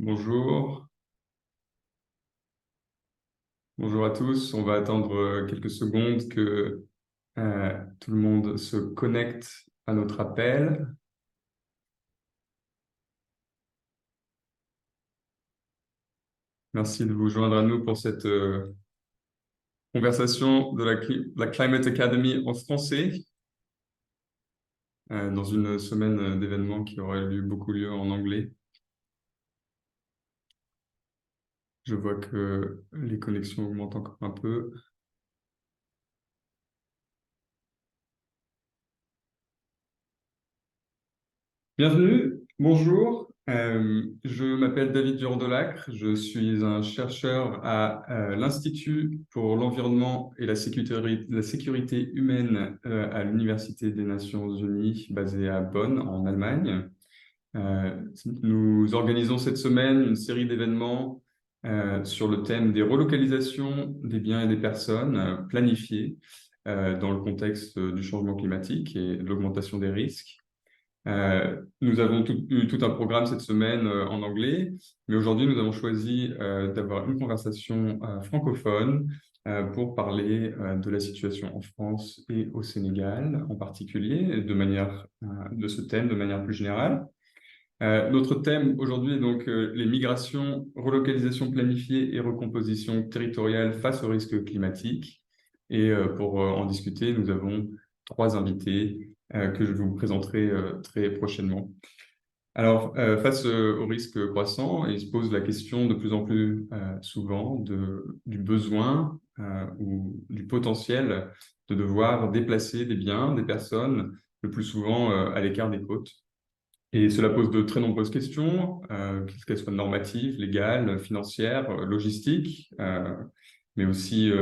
Bonjour, bonjour à tous. On va attendre quelques secondes que tout le monde se connecte à notre appel. Merci de vous joindre à nous pour cette conversation de la Climate Academy en français, dans une semaine d'événements qui aurait eu beaucoup lieu en anglais. Je vois que les connexions augmentent encore un peu. Bienvenue, bonjour. Je m'appelle David Durdelacre. Je suis un chercheur à l'Institut pour l'environnement et la sécurité humaine à l'Université des Nations Unies, basée à Bonn, en Allemagne. Nous organisons cette semaine une série d'événements sur le thème des relocalisations des biens et des personnes planifiées dans le contexte du changement climatique et de l'augmentation des risques. Nous avons eu tout un programme cette semaine en anglais, mais aujourd'hui nous avons choisi d'avoir une conversation francophone pour parler de la situation en France et au Sénégal en particulier, de ce thème de manière plus générale. Notre thème aujourd'hui est donc les migrations, relocalisation planifiée et recomposition territoriale face aux risques climatiques. Et pour en discuter, nous avons trois invités que je vous présenterai très prochainement. Alors, face aux risques croissants, il se pose la question de plus en plus souvent du besoin ou du potentiel de devoir déplacer des biens, des personnes, le plus souvent à l'écart des côtes. Et cela pose de très nombreuses questions, qu'elles soient normatives, légales, financières, logistiques, mais aussi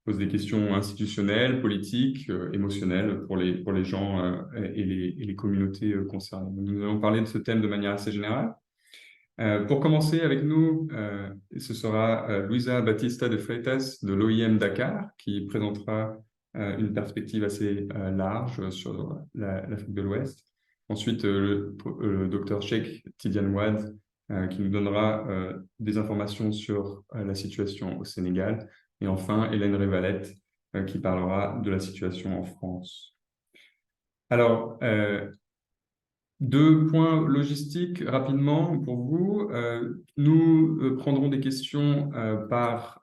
pose des questions institutionnelles, politiques, émotionnelles pour les gens et les communautés concernées. Nous allons parler de ce thème de manière assez générale. Pour commencer avec nous, ce sera Luisa Batista de Freitas de l'OIM Dakar qui présentera une perspective assez large sur l'Afrique de l'Ouest. Ensuite, le docteur Cheikh Tidiane Wade qui nous donnera des informations sur la situation au Sénégal. Et enfin, Hélène Révalette qui parlera de la situation en France. Alors, deux points logistiques rapidement pour vous. Nous prendrons des questions par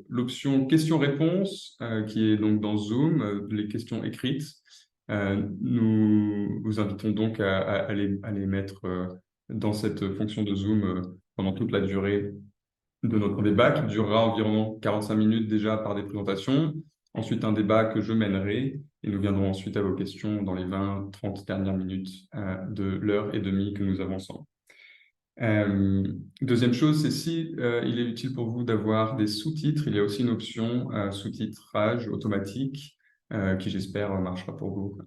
l'option questions-réponses qui est donc dans Zoom, les questions écrites. Nous vous invitons donc à les mettre dans cette fonction de Zoom pendant toute la durée de notre débat qui durera environ 45 minutes déjà par des présentations. Ensuite, un débat que je mènerai et nous viendrons ensuite à vos questions dans les 20-30 dernières minutes de l'heure et demie que nous avons ensemble. Deuxième chose, c'est si il est utile pour vous d'avoir des sous-titres, il y a aussi une option sous-titrage automatique qui j'espère marchera pour vous.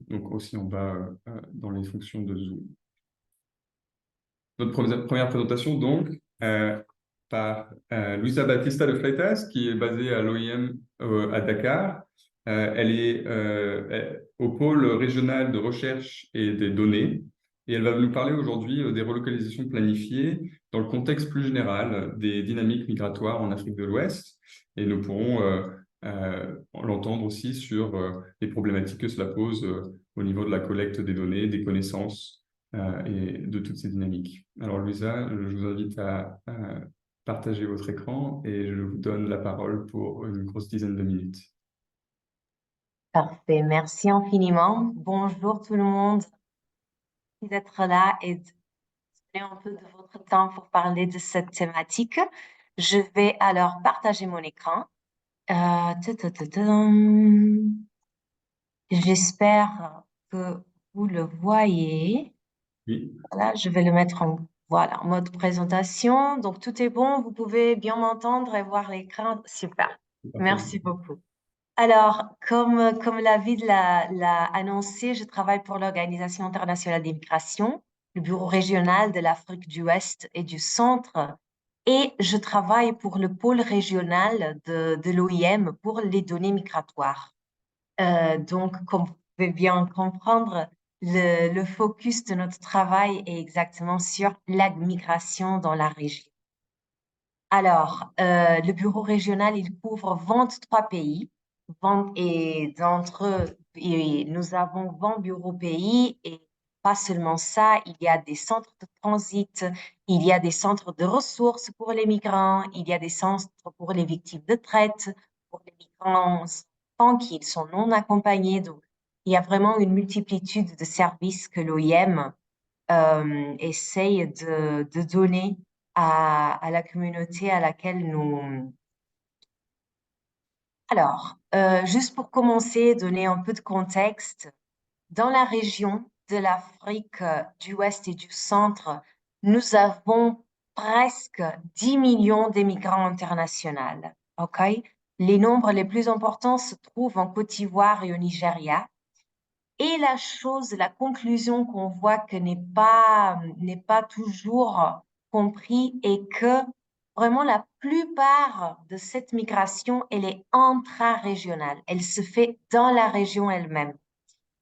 Donc aussi en bas dans les fonctions de Zoom. Notre première présentation donc par Luisa Batista de Freitas, qui est basée à l'OIM à Dakar. Elle est au pôle régional de recherche et des données. Et elle va nous parler aujourd'hui des relocalisations planifiées dans le contexte plus général des dynamiques migratoires en Afrique de l'Ouest. Et nous pourrons l'entendre aussi sur les problématiques que cela pose au niveau de la collecte des données, des connaissances et de toutes ces dynamiques. Alors Luisa, je vous invite à partager votre écran et je vous donne la parole pour une grosse dizaine de minutes. Parfait, merci infiniment. Bonjour tout le monde. Merci d'être là et de donner un peu de votre temps pour parler de cette thématique. Je vais alors partager mon écran. J'espère que vous le voyez. Oui. Voilà, je vais le mettre en mode présentation. Donc tout est bon, vous pouvez bien m'entendre et voir l'écran. Super. Merci beaucoup. Alors, comme David l'a annoncé, je travaille pour l'Organisation internationale des migrations, le bureau régional de l'Afrique du Ouest et du Centre, et je travaille pour le pôle régional de l'OIM pour les données migratoires. Donc, comme vous pouvez bien comprendre, le focus de notre travail est exactement sur la migration dans la région. Alors, le bureau régional, il couvre 23 pays. Et d'entre eux, et nous avons 20 bureaux pays. Et pas seulement ça, il y a des centres de transit, il y a des centres de ressources pour les migrants, il y a des centres pour les victimes de traite, pour les migrants sans qui sont non accompagnés. Donc, il y a vraiment une multitude de services que l'OIM essaye de donner à la communauté à laquelle nous... Alors, juste pour commencer, donner un peu de contexte, dans la région de l'Afrique du Ouest et du Centre, nous avons presque 10 millions d'émigrants internationaux. OK? Les nombres les plus importants se trouvent en Côte d'Ivoire et au Nigeria. Et la conclusion qu'on voit que n'est pas toujours compris est que vraiment la plupart de cette migration, elle est intra-régionale. Elle se fait dans la région elle-même.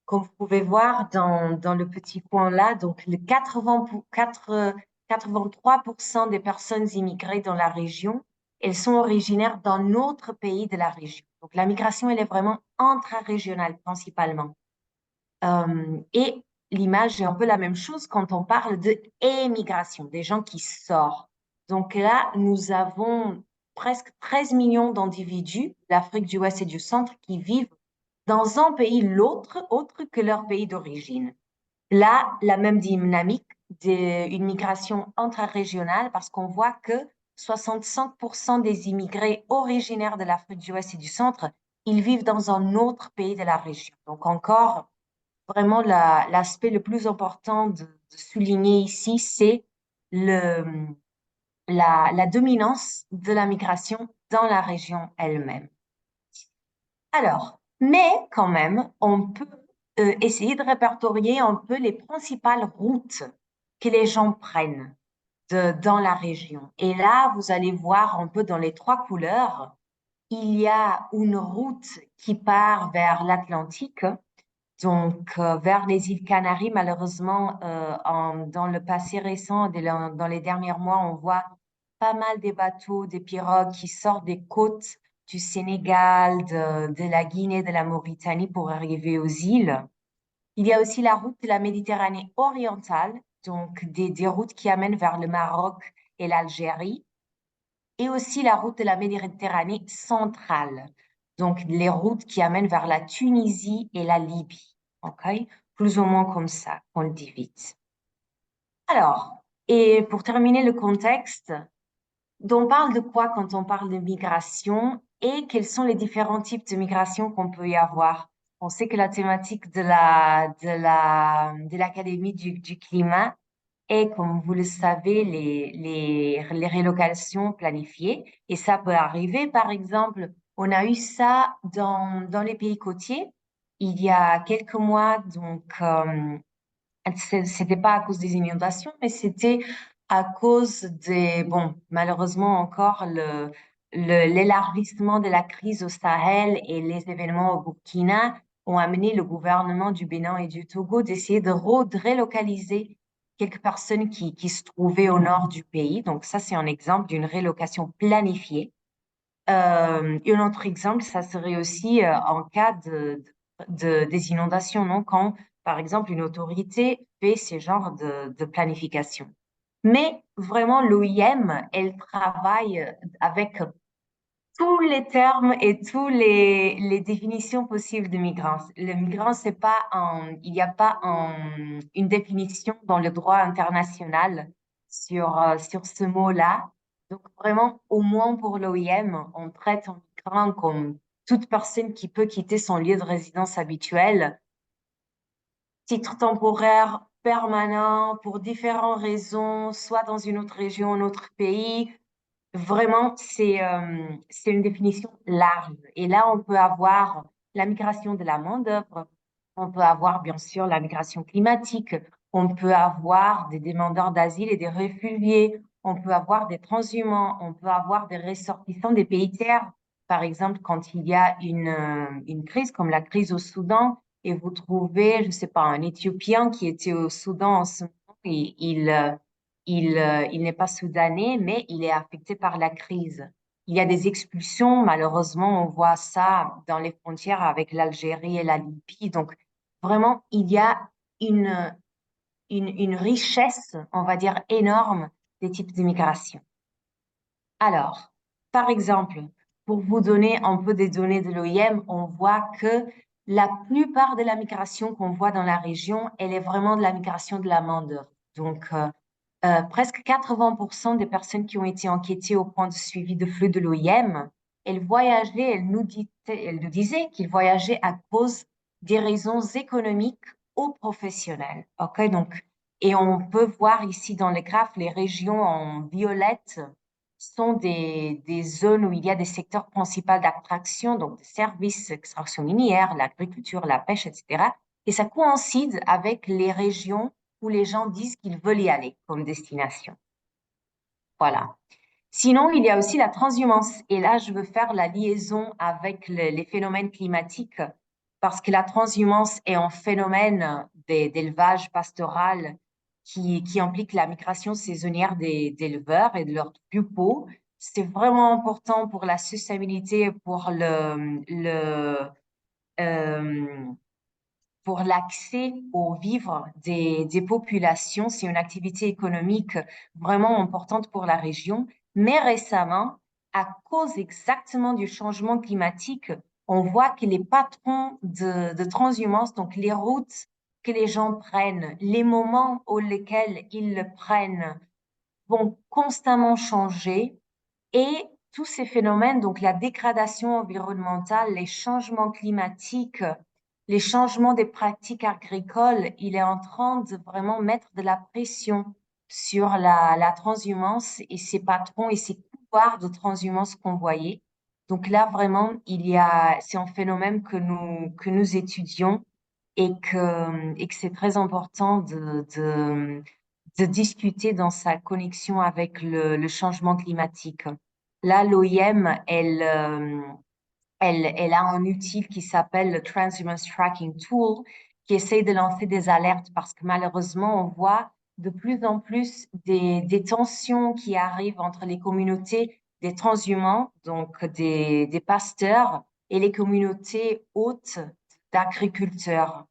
Comme vous pouvez voir dans le petit coin là, donc le 83% des personnes immigrées dans la région, elles sont originaires d'un autre pays de la région. Donc la migration, elle est vraiment intra-régionale principalement. Et l'image est un peu la même chose quand on parle de émigration, des gens qui sortent. Donc là, nous avons presque 13 millions d'individus d'Afrique du Ouest et du Centre qui vivent dans un pays autre que leur pays d'origine. Là, la même dynamique d'une migration intra-régionale parce qu'on voit que 65% des immigrés originaires de l'Afrique du Ouest et du Centre, ils vivent dans un autre pays de la région. Donc encore, vraiment, l'aspect le plus important de souligner ici, c'est la dominance de la migration dans la région elle-même. Alors, mais quand même, on peut essayer de répertorier un peu les principales routes que les gens prennent dans la région. Et là, vous allez voir un peu dans les trois couleurs, il y a une route qui part vers l'Atlantique, donc, vers les îles Canaries, malheureusement, dans le passé récent, dans les derniers mois, on voit pas mal des bateaux, des pirogues qui sortent des côtes du Sénégal, de la Guinée, de la Mauritanie pour arriver aux îles. Il y a aussi la route de la Méditerranée orientale, donc des routes qui amènent vers le Maroc et l'Algérie, et aussi la route de la Méditerranée centrale, donc les routes qui amènent vers la Tunisie et la Libye. OK? Plus ou moins comme ça, on le divise. Alors, et pour terminer le contexte, on parle de quoi quand on parle de migration et quels sont les différents types de migration qu'on peut y avoir? On sait que la thématique de l'Académie du climat est, comme vous le savez, les relocations planifiées. Et ça peut arriver, par exemple, on a eu ça dans les pays côtiers il y a quelques mois, donc c'était pas à cause des inondations, mais c'était à cause bon, malheureusement encore l'élargissement de la crise au Sahel et les événements au Burkina ont amené le gouvernement du Bénin et du Togo d'essayer de relocaliser quelques personnes qui se trouvaient au nord du pays. Donc ça, c'est un exemple d'une relocation planifiée. Et un autre exemple, ça serait aussi en cas des inondations, non? Quand, par exemple, une autorité fait ce genre de planification. Mais vraiment, l'OIM, elle travaille avec tous les termes et toutes les définitions possibles de migrants. Le migrant, c'est pas il n'y a pas une définition dans le droit international sur ce mot-là. Donc vraiment, au moins pour l'OIM, on traite un migrant comme toute personne qui peut quitter son lieu de résidence habituel, titre temporaire, permanent, pour différentes raisons, soit dans une autre région, un autre pays. Vraiment, c'est une définition large. Et là, on peut avoir la migration de la main-d'œuvre, on peut avoir bien sûr la migration climatique, on peut avoir des demandeurs d'asile et des réfugiés, on peut avoir des transhumants, on peut avoir des ressortissants des pays tiers. Par exemple, quand il y a une crise comme la crise au Soudan, et vous trouvez, je sais pas, un Éthiopien qui était au Soudan en ce moment, et il n'est pas soudanais, mais il est affecté par la crise. Il y a des expulsions, malheureusement, on voit ça dans les frontières avec l'Algérie et la Libye. Donc, vraiment, il y a une, une richesse, on va dire, énorme des types d'immigration. Alors, par exemple, pour vous donner un peu des données de l'OIM, on voit que la plupart de la migration qu'on voit dans la région, elle est vraiment de la migration de la main-d'œuvre. Donc, presque 80% des personnes qui ont été enquêtées au point de suivi de flux de l'OIM, elles voyageaient, elles nous disaient qu'ils voyageaient à cause des raisons économiques ou professionnelles. OK, donc, et on peut voir ici dans les graphes, les régions en violette sont des zones où il y a des secteurs principaux d'attraction, donc des services, extraction minière, l'agriculture, la pêche, etc. Et ça coïncide avec les régions où les gens disent qu'ils veulent y aller comme destination. Voilà. Sinon, il y a aussi la transhumance. Et là, je veux faire la liaison avec les phénomènes climatiques parce que la transhumance est un phénomène d'élevage pastoral qui implique la migration saisonnière d'éleveurs et de leurs troupeaux. C'est vraiment important pour la sociabilité, euh, pour l'accès aux vivres des populations. C'est une activité économique vraiment importante pour la région. Mais récemment, à cause exactement du changement climatique, on voit que les patrons de transhumance, donc les routes que les gens prennent, les moments au lesquels ils le prennent, vont constamment changer et tous ces phénomènes, donc la dégradation environnementale, les changements climatiques, les changements des pratiques agricoles, il est en train de vraiment mettre de la pression sur la transhumance et ses patrons et ses pouvoirs de transhumance convoyés. Donc là, vraiment, c'est un phénomène que nous étudions et que c'est très important de discuter dans sa connexion avec le changement climatique. Là, l'OIM, elle a un outil qui s'appelle le Transhumance Tracking Tool, qui essaie de lancer des alertes parce que malheureusement, on voit de plus en plus des tensions qui arrivent entre les communautés des transhumants, donc des pasteurs, et les communautés hautes d'agriculteurs.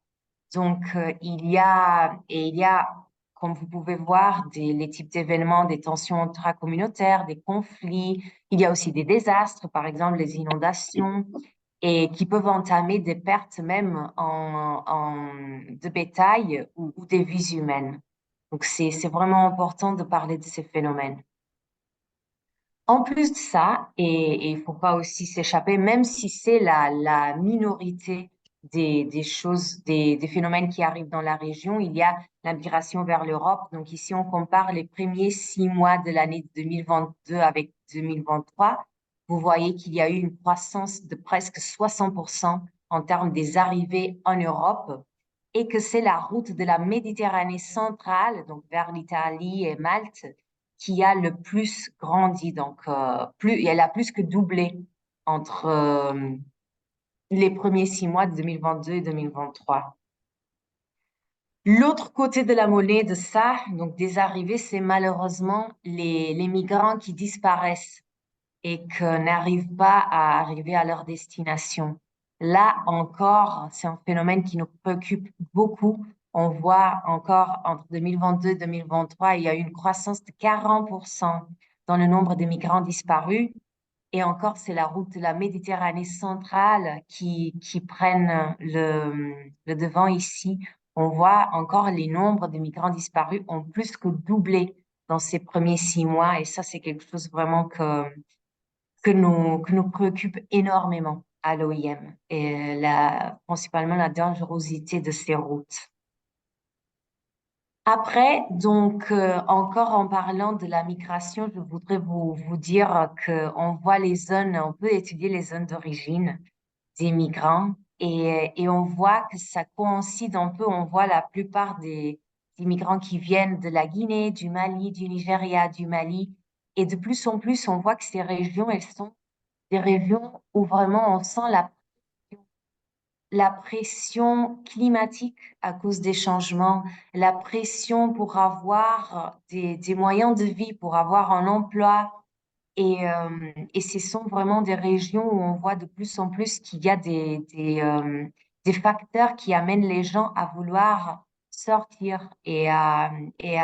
Donc, il y a, comme vous pouvez voir, les types d'événements, des tensions intracommunautaires, des conflits. Il y a aussi des désastres, par exemple les inondations, et qui peuvent entamer des pertes même de bétail ou des vies humaines. Donc, c'est vraiment important de parler de ces phénomènes. En plus de ça, et il faut pas aussi s'échapper, même si c'est la minorité des choses, des phénomènes qui arrivent dans la région, il y a la migration vers l'Europe. Donc ici, on compare les premiers 6 mois de l'année 2022 avec 2023. Vous voyez qu'il y a eu une croissance de presque 60% en termes des arrivées en Europe et que c'est la route de la Méditerranée centrale, donc vers l'Italie et Malte, qui a le plus grandi. Donc, elle a plus que doublé entre les premiers 6 mois de 2022 et 2023. L'autre côté de la monnaie de ça, donc des arrivées, c'est malheureusement les migrants qui disparaissent et qui n'arrivent pas à arriver à leur destination. Là encore, c'est un phénomène qui nous préoccupe beaucoup. On voit encore entre 2022 et 2023, il y a eu une croissance de 40% dans le nombre de migrants disparus. Et encore, c'est la route de la Méditerranée centrale qui prennent le devant ici. On voit encore les nombres de migrants disparus ont plus que doublé dans ces premiers 6 mois. Et ça, c'est quelque chose vraiment que nous préoccupe énormément à l'OIM et principalement la dangerosité de ces routes. Après, donc, encore en parlant de la migration, je voudrais vous dire qu'on voit les zones, on peut étudier les zones d'origine des migrants et on voit que ça coïncide un peu, on voit la plupart des migrants qui viennent de la Guinée, du Mali, du Nigeria, du Mali. Et de plus en plus, on voit que ces régions, elles sont des régions où vraiment on sent la pression la pression climatique à cause des changements, la pression pour avoir des moyens de vie, pour avoir un emploi. Et ce sont vraiment des régions où on voit de plus en plus qu'il y a des facteurs qui amènent les gens à vouloir sortir et à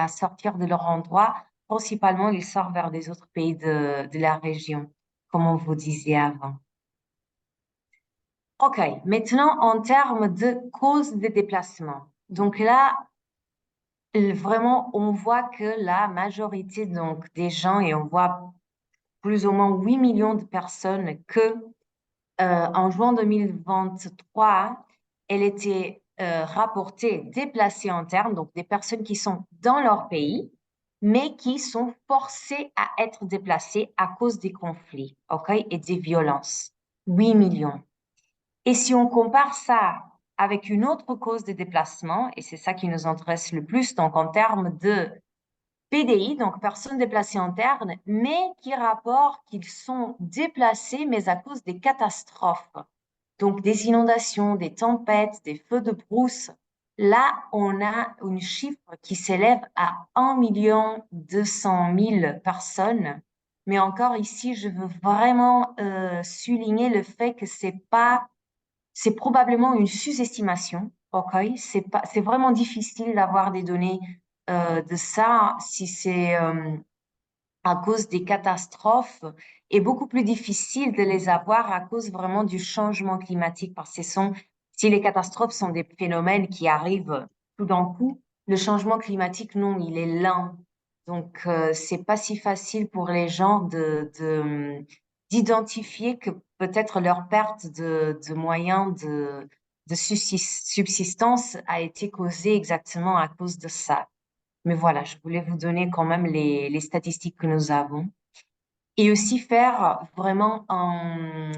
sortir de leur endroit. Principalement, ils sortent vers des autres pays de la région, comme on vous disait avant. OK, maintenant en termes de causes de déplacement. Donc là, vraiment, on voit que la majorité donc, des gens, et on voit plus ou moins 8 millions de personnes que en juin 2023, elle était rapportée déplacées internes, donc des personnes qui sont dans leur pays, mais qui sont forcées à être déplacées à cause des conflits, OK, et des violences. 8 millions. Et si on compare ça avec une autre cause de déplacement, et c'est ça qui nous intéresse le plus, donc en termes de PDI, donc personnes déplacées internes, mais qui rapportent qu'ils sont déplacés, mais à cause des catastrophes. Donc des inondations, des tempêtes, des feux de brousse. Là, on a un chiffre qui s'élève à 1 200 000 personnes. Mais encore ici, je veux vraiment souligner le fait que c'est probablement une sous-estimation. Ok, c'est vraiment difficile d'avoir des données de ça si c'est à cause des catastrophes et beaucoup plus difficile de les avoir à cause vraiment du changement climatique parce que si les catastrophes sont des phénomènes qui arrivent tout d'un coup, le changement climatique, non, il est lent. Donc, c'est pas si facile pour les gens d'identifier que peut-être leur perte de moyens de subsistance a été causée exactement à cause de ça. Mais voilà, je voulais vous donner quand même les statistiques que nous avons et aussi faire vraiment un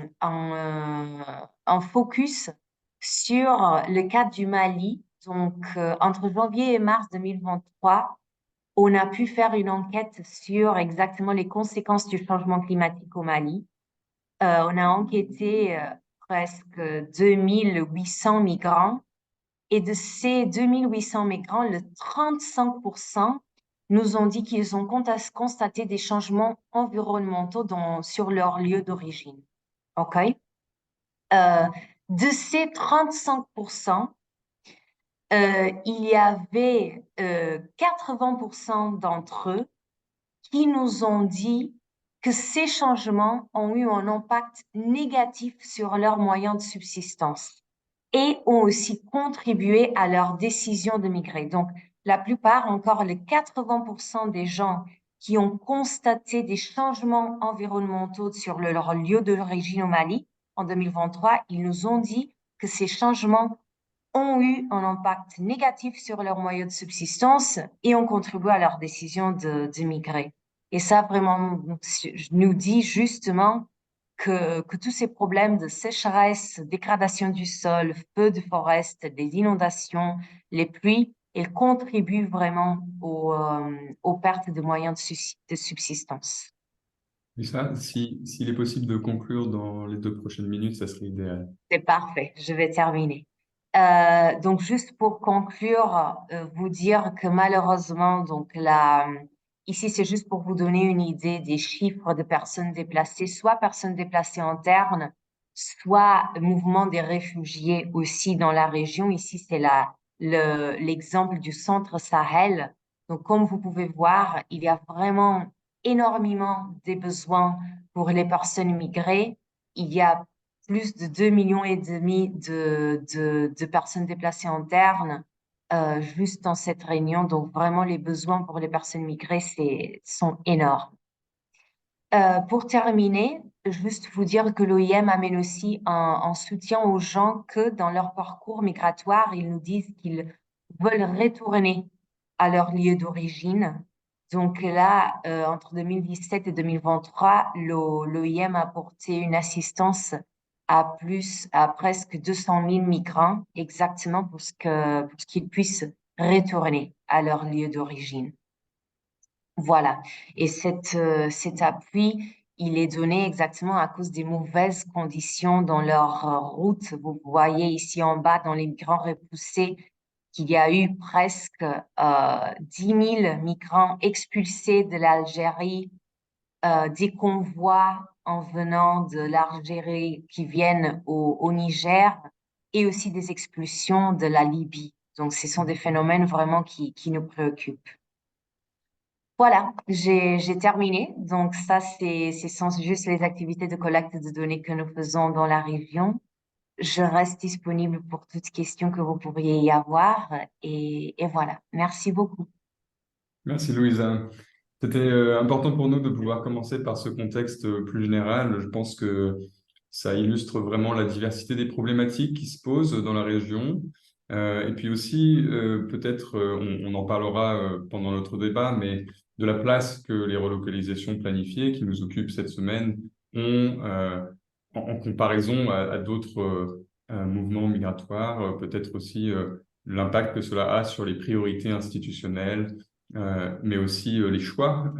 focus sur le cas du Mali. Donc, entre janvier et mars 2023, on a pu faire une enquête sur exactement les conséquences du changement climatique au Mali. On a enquêté presque 2800 migrants et de ces 2800 migrants, le 35% nous ont dit qu'ils ont constaté des changements environnementaux sur leur lieu d'origine. OK? De ces 35%, il y avait 80% d'entre eux qui nous ont dit que ces changements ont eu un impact négatif sur leurs moyens de subsistance et ont aussi contribué à leur décision de migrer. Donc, la plupart, encore les 80% des gens qui ont constaté des changements environnementaux sur leur lieu d'origine au Mali en 2023, ils nous ont dit que ces changements ont eu un impact négatif sur leurs moyens de subsistance et ont contribué à leur décision de migrer. Et ça, vraiment, nous dit justement que tous ces problèmes de sécheresse, dégradation du sol, feux de forêt, des inondations, les pluies, elles contribuent vraiment aux pertes de moyens de subsistance. Et ça, s'il est possible de conclure dans les 2 prochaines minutes, ça serait idéal. C'est parfait, je vais terminer. Donc, juste pour conclure, vous dire que malheureusement, donc ici, c'est juste pour vous donner une idée des chiffres de personnes déplacées, soit personnes déplacées internes, soit mouvement des réfugiés aussi dans la région. Ici, c'est l'exemple du centre Sahel. Donc, comme vous pouvez voir, il y a vraiment énormément des besoins pour les personnes migrées. Il y a plus de 2,5 millions de personnes déplacées internes juste dans cette réunion. Donc, vraiment, les besoins pour les personnes migrées sont énormes. Pour terminer, juste vous dire que l'OIM amène aussi un soutien aux gens que dans leur parcours migratoire, ils nous disent qu'ils veulent retourner à leur lieu d'origine. Donc là, entre 2017 et 2023, l'OIM a apporté une assistance à presque 200 000 migrants, exactement pour qu'ils puissent retourner à leur lieu d'origine. Voilà. Et cet appui, il est donné exactement à cause des mauvaises conditions dans leur route. Vous voyez ici en bas, dans les migrants repoussés, qu'il y a eu presque 10 000 migrants expulsés de l'Algérie, des convois en venant de l'Algérie qui viennent au Niger et aussi des expulsions de la Libye. Donc, ce sont des phénomènes vraiment qui nous préoccupent. Voilà, j'ai terminé. Donc, ça, ce sont juste les activités de collecte de données que nous faisons dans la région. Je reste disponible pour toute question que vous pourriez y avoir. Et voilà, merci beaucoup. Merci Louisa. C'était important pour nous de pouvoir commencer par ce contexte plus général. Je pense que ça illustre vraiment la diversité des problématiques qui se posent dans la région. Et puis aussi, peut-être, on en parlera pendant notre débat, mais de la place que les relocalisations planifiées qui nous occupent cette semaine ont en comparaison à d'autres mouvements migratoires, peut-être aussi l'impact que cela a sur les priorités institutionnelles, mais aussi les choix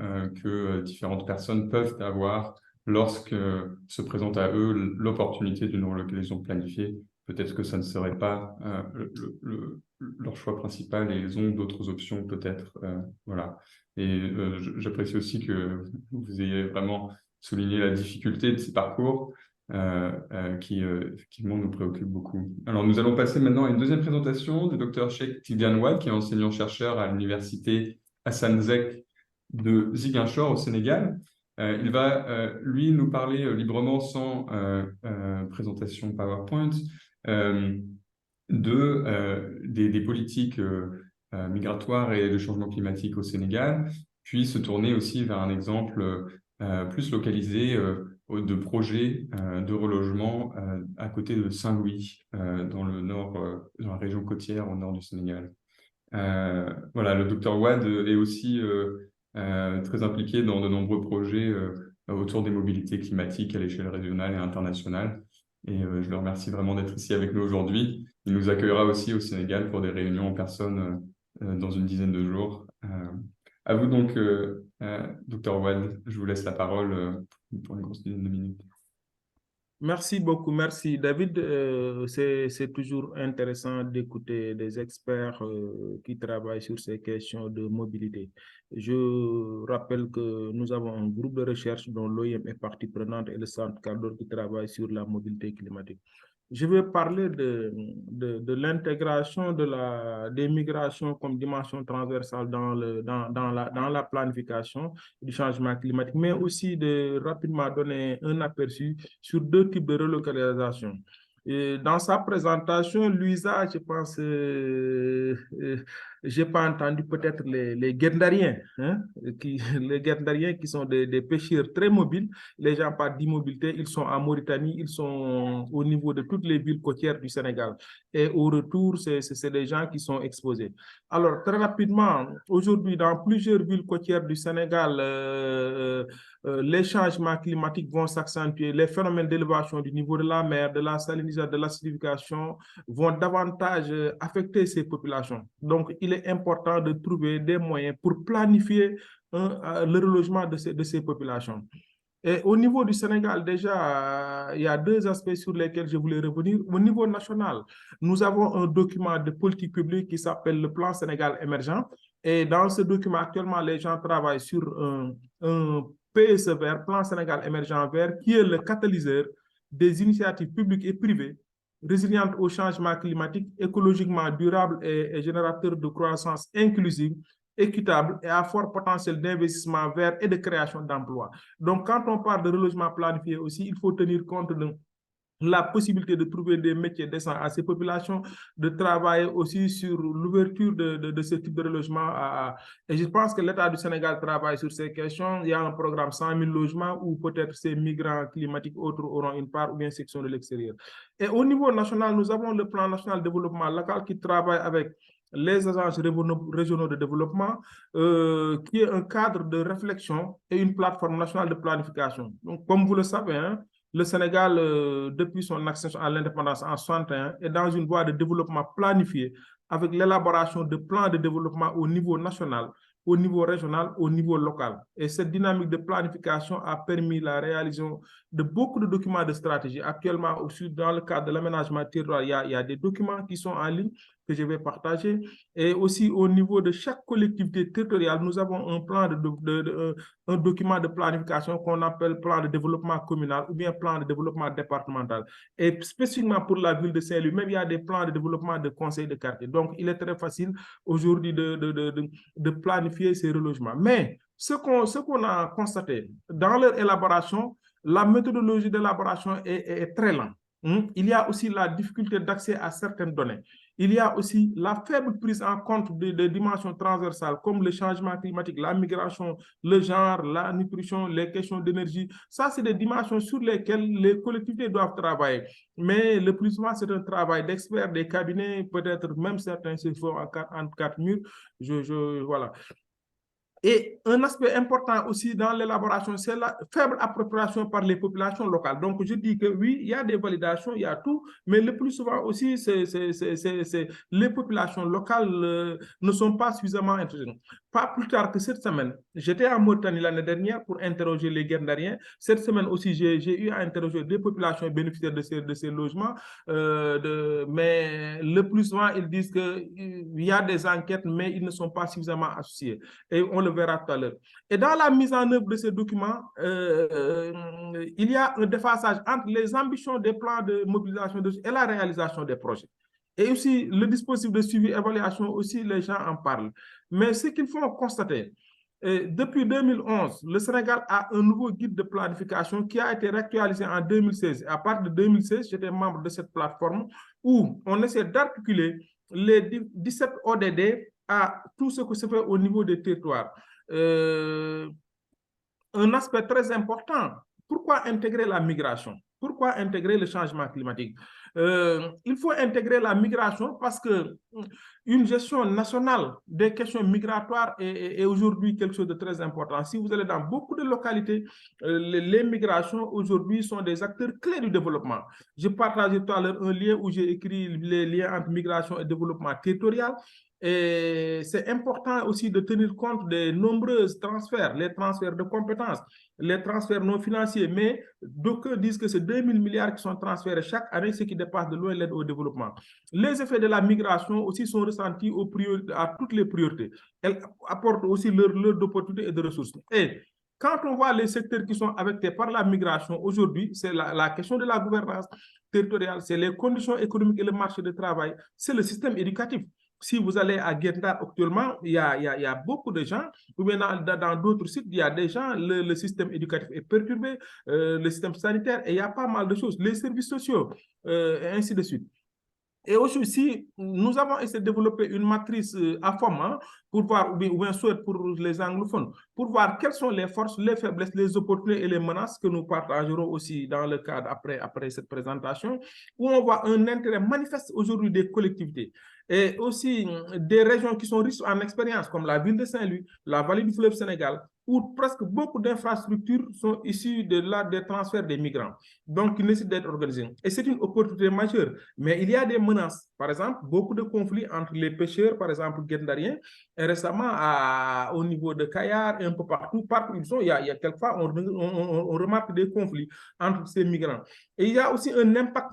que différentes personnes peuvent avoir lorsque se présente à eux l'opportunité d'une relocalisation planifiée. Peut-être que ça ne serait pas leur choix principal et ils ont d'autres options peut-être. Voilà. Et j'apprécie aussi que vous ayez vraiment souligné la difficulté de ces parcours qui effectivement nous préoccupent beaucoup. Alors nous allons passer maintenant à une deuxième présentation du Dr Cheikh Tidiane Wade, qui est enseignant-chercheur à l'université Hassan Zek de Ziguinchor au Sénégal. Il va, lui, nous parler librement, sans présentation PowerPoint, des politiques migratoires et de changement climatique au Sénégal, puis se tourner aussi vers un exemple plus localisé de projets de relogement à côté de Saint-Louis, dans le nord, dans la région côtière au nord du Sénégal. Voilà, le Dr Wade est aussi très impliqué dans de nombreux projets autour des mobilités climatiques à l'échelle régionale et internationale. Et je le remercie vraiment d'être ici avec nous aujourd'hui. Il nous accueillera aussi au Sénégal pour des réunions en personne dans une dizaine de jours. À vous donc, Dr Wade, je vous laisse la parole pour une grosse dizaine de minutes. Merci beaucoup, merci David. C'est toujours intéressant d'écouter des experts qui travaillent sur ces questions de mobilité. Je rappelle que nous avons un groupe de recherche dont l'OIM est partie prenante et le Centre Caldor qui travaille sur la mobilité climatique. Je vais parler de l'intégration des migrations comme dimension transversale dans la planification du changement climatique, mais aussi de rapidement donner un aperçu sur deux types de relocalisation. Et dans sa présentation, Louisa, je pense, j'ai pas entendu peut-être les Guet-Ndariens, hein, les Guet-Ndariens qui sont des pêcheurs très mobiles. Les gens parlent d'immobilité, ils sont en Mauritanie, ils sont au niveau de toutes les villes côtières du Sénégal. Et au retour, c'est des gens qui sont exposés. Alors, très rapidement, aujourd'hui, dans plusieurs villes côtières du Sénégal, les changements climatiques vont s'accentuer, les phénomènes d'élévation du niveau de la mer, de la salinisation, de l'acidification vont davantage affecter ces populations. Donc, il est important de trouver des moyens pour planifier le relogement de ces populations. Et au niveau du Sénégal, déjà, il y a deux aspects sur lesquels je voulais revenir. Au niveau national, nous avons un document de politique publique qui s'appelle le Plan Sénégal émergent. Et dans ce document, actuellement, les gens travaillent sur un PSE vert, Plan Sénégal émergent vert, qui est le catalyseur des initiatives publiques et privées résilientes au changement climatique, écologiquement durable et générateur de croissance inclusive, équitable et à fort potentiel d'investissement vert et de création d'emplois. Donc, quand on parle de relogement planifié aussi, il faut tenir compte de la possibilité de trouver des métiers décents à ces populations, de travailler aussi sur l'ouverture de ce type de relogement. Et je pense que l'État du Sénégal travaille sur ces questions. Il y a un programme 100 000 logements où peut-être ces migrants climatiques autres auront une part ou bien section de l'extérieur. Et au niveau national, nous avons le plan national de développement local qui travaille avec les agences régionaux de développement, qui est un cadre de réflexion et une plateforme nationale de planification. Donc, comme vous le savez, hein, le Sénégal, depuis son accession à l'indépendance en 1961, est dans une voie de développement planifié avec l'élaboration de plans de développement au niveau national au niveau régional, au niveau local. Et cette dynamique de planification a permis la réalisation de beaucoup de documents de stratégie. Actuellement, aussi, dans le cadre de l'aménagement territorial, il y a des documents qui sont en ligne que je vais partager. Et aussi, au niveau de chaque collectivité territoriale, nous avons un plan un document de planification qu'on appelle plan de développement communal ou bien plan de développement départemental. Et spécifiquement pour la ville de Saint-Louis, même il y a des plans de développement de conseils de quartier. Donc, il est très facile aujourd'hui de planifier ces relogements. Mais ce qu'on a constaté dans leur élaboration, la méthodologie d'élaboration est très lente. Il y a aussi la difficulté d'accès à certaines données. Il y a aussi la faible prise en compte des dimensions transversales comme le changement climatique, la migration, le genre, la nutrition, les questions d'énergie. Ça, c'est des dimensions sur lesquelles les collectivités doivent travailler. Mais le plus souvent, c'est un travail d'experts, des cabinets, peut-être même certains se font en quatre murs. Voilà. Et un aspect important aussi dans l'élaboration, c'est la faible appropriation par les populations locales. Donc, je dis que oui, il y a des validations, il y a tout, mais le plus souvent aussi, les populations locales ne sont pas suffisamment intelligentes. Pas plus tard que cette semaine, j'étais en Mauritanie l'année dernière pour interroger les Guet-Ndariens. Cette semaine aussi, j'ai eu à interroger des populations bénéficiaires de ces logements, mais le plus souvent, ils disent qu'il y a des enquêtes, mais ils ne sont pas suffisamment associés. Et on le verra tout à l'heure. Et dans la mise en œuvre de ces documents, il y a un déphasage entre les ambitions des plans de mobilisation et la réalisation des projets. Et aussi, le dispositif de suivi et évaluation, aussi, les gens en parlent. Mais ce qu'il faut constater, depuis 2011, le Sénégal a un nouveau guide de planification qui a été réactualisé en 2016. À partir de 2016, j'étais membre de cette plateforme où on essaie d'articuler les 17 ODD à tout ce que se fait au niveau des territoires. Un aspect très important, pourquoi intégrer la migration? Pourquoi intégrer le changement climatique? Il faut intégrer la migration parce qu'une gestion nationale des questions migratoires est aujourd'hui quelque chose de très important. Si vous allez dans beaucoup de localités, les migrations aujourd'hui sont des acteurs clés du développement. Je partageais tout à l'heure un lien où j'ai écrit les liens entre migration et développement territorial. Et c'est important aussi de tenir compte des nombreux transferts, les transferts de compétences, les transferts non financiers, mais d'aucuns disent que c'est 2000 milliards qui sont transférés chaque année, ce qui dépasse de loin l'aide au développement. Les effets de la migration aussi sont ressentis à toutes les priorités. Elles apportent aussi leur d'opportunités et de ressources. Et quand on voit les secteurs qui sont affectés par la migration aujourd'hui, c'est la question de la gouvernance territoriale, c'est les conditions économiques et le marché de travail, c'est le système éducatif. Si vous allez à Guet-Ndar actuellement, il y a beaucoup de gens, ou bien dans d'autres sites, il y a des gens, le système éducatif est perturbé, le système sanitaire, et il y a pas mal de choses, les services sociaux, et ainsi de suite. Et aussi, nous avons essayé de développer une matrice à format pour voir, ou bien soit pour les anglophones, pour voir quelles sont les forces, les faiblesses, les opportunités et les menaces que nous partagerons aussi dans le cadre après cette présentation, où on voit un intérêt manifeste aujourd'hui des collectivités et aussi des régions qui sont riches en expérience, comme la ville de Saint-Louis, la vallée du fleuve Sénégal, où presque beaucoup d'infrastructures sont issues des transferts des migrants, donc qui nécessitent d'être organisées. Et c'est une opportunité majeure, mais il y a des menaces. Par exemple, beaucoup de conflits entre les pêcheurs, par exemple, guet-ndariens, et récemment, au niveau de Kayar, et un peu partout où ils sont, il y a quelquefois, on remarque des conflits entre ces migrants. Et il y a aussi un impact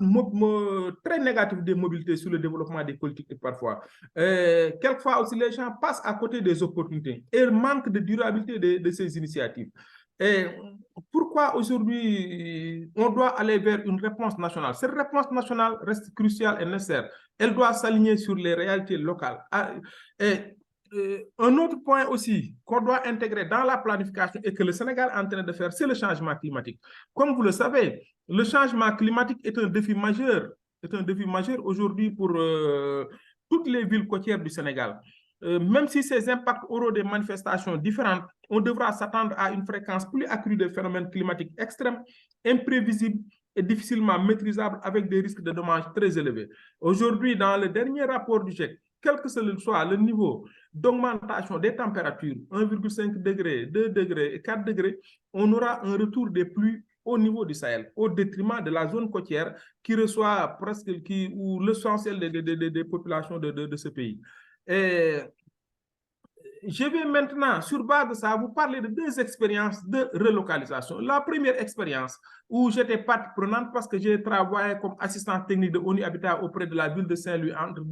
très négatif des mobilités sur le développement des politiques parfois. Quelquefois aussi, les gens passent à côté des opportunités et manquent de durabilité de ces initiatives. Et pourquoi aujourd'hui on doit aller vers une réponse nationale? Cette réponse nationale reste cruciale et nécessaire. Elle doit s'aligner sur les réalités locales. Un autre point aussi qu'on doit intégrer dans la planification et que le Sénégal est en train de faire, c'est le changement climatique. Comme vous le savez, le changement climatique est un défi majeur. C'est un défi majeur aujourd'hui pour toutes les villes côtières du Sénégal. Même si ces impacts auront des manifestations différentes, on devra s'attendre à une fréquence plus accrue de phénomènes climatiques extrêmes, imprévisibles et difficilement maîtrisables avec des risques de dommages très élevés. Aujourd'hui, dans le dernier rapport du GIEC, quel que soit le niveau d'augmentation des températures, 1,5 degré, 2 degrés et 4 degrés, on aura un retour des pluies au niveau du Sahel, au détriment de la zone côtière qui reçoit presque l'essentiel des populations de ce pays. Et je vais maintenant, sur base de ça, vous parler de 2 expériences de relocalisation. La première expérience où j'étais partie prenante parce que j'ai travaillé comme assistant technique de ONU Habitat auprès de la ville de Saint-Louis entre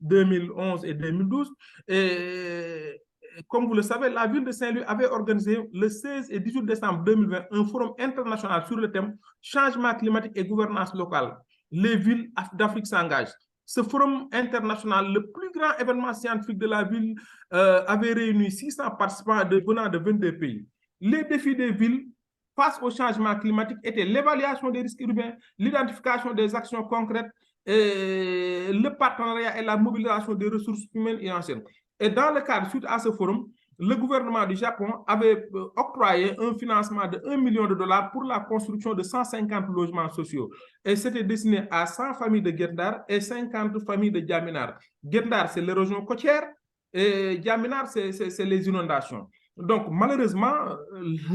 2011 et 2012. Et comme vous le savez, la ville de Saint-Louis avait organisé le 16 et 18 décembre 2020 un forum international sur le thème changement climatique et gouvernance locale. Les villes d'Afrique s'engagent. Ce forum international, le plus grand événement scientifique de la ville, avait réuni 600 participants venant de 22 pays. Les défis des villes face au changement climatique étaient l'évaluation des risques urbains, l'identification des actions concrètes, le partenariat et la mobilisation des ressources humaines et anciennes. Et dans le cadre, suite à ce forum, le gouvernement du Japon avait octroyé un financement de 1 million de dollars pour la construction de 150 logements sociaux. Et c'était destiné à 100 familles de Gendar et 50 familles de Diaminar. Gendar, c'est l'érosion côtière et Diaminar, c'est les inondations. Donc, malheureusement,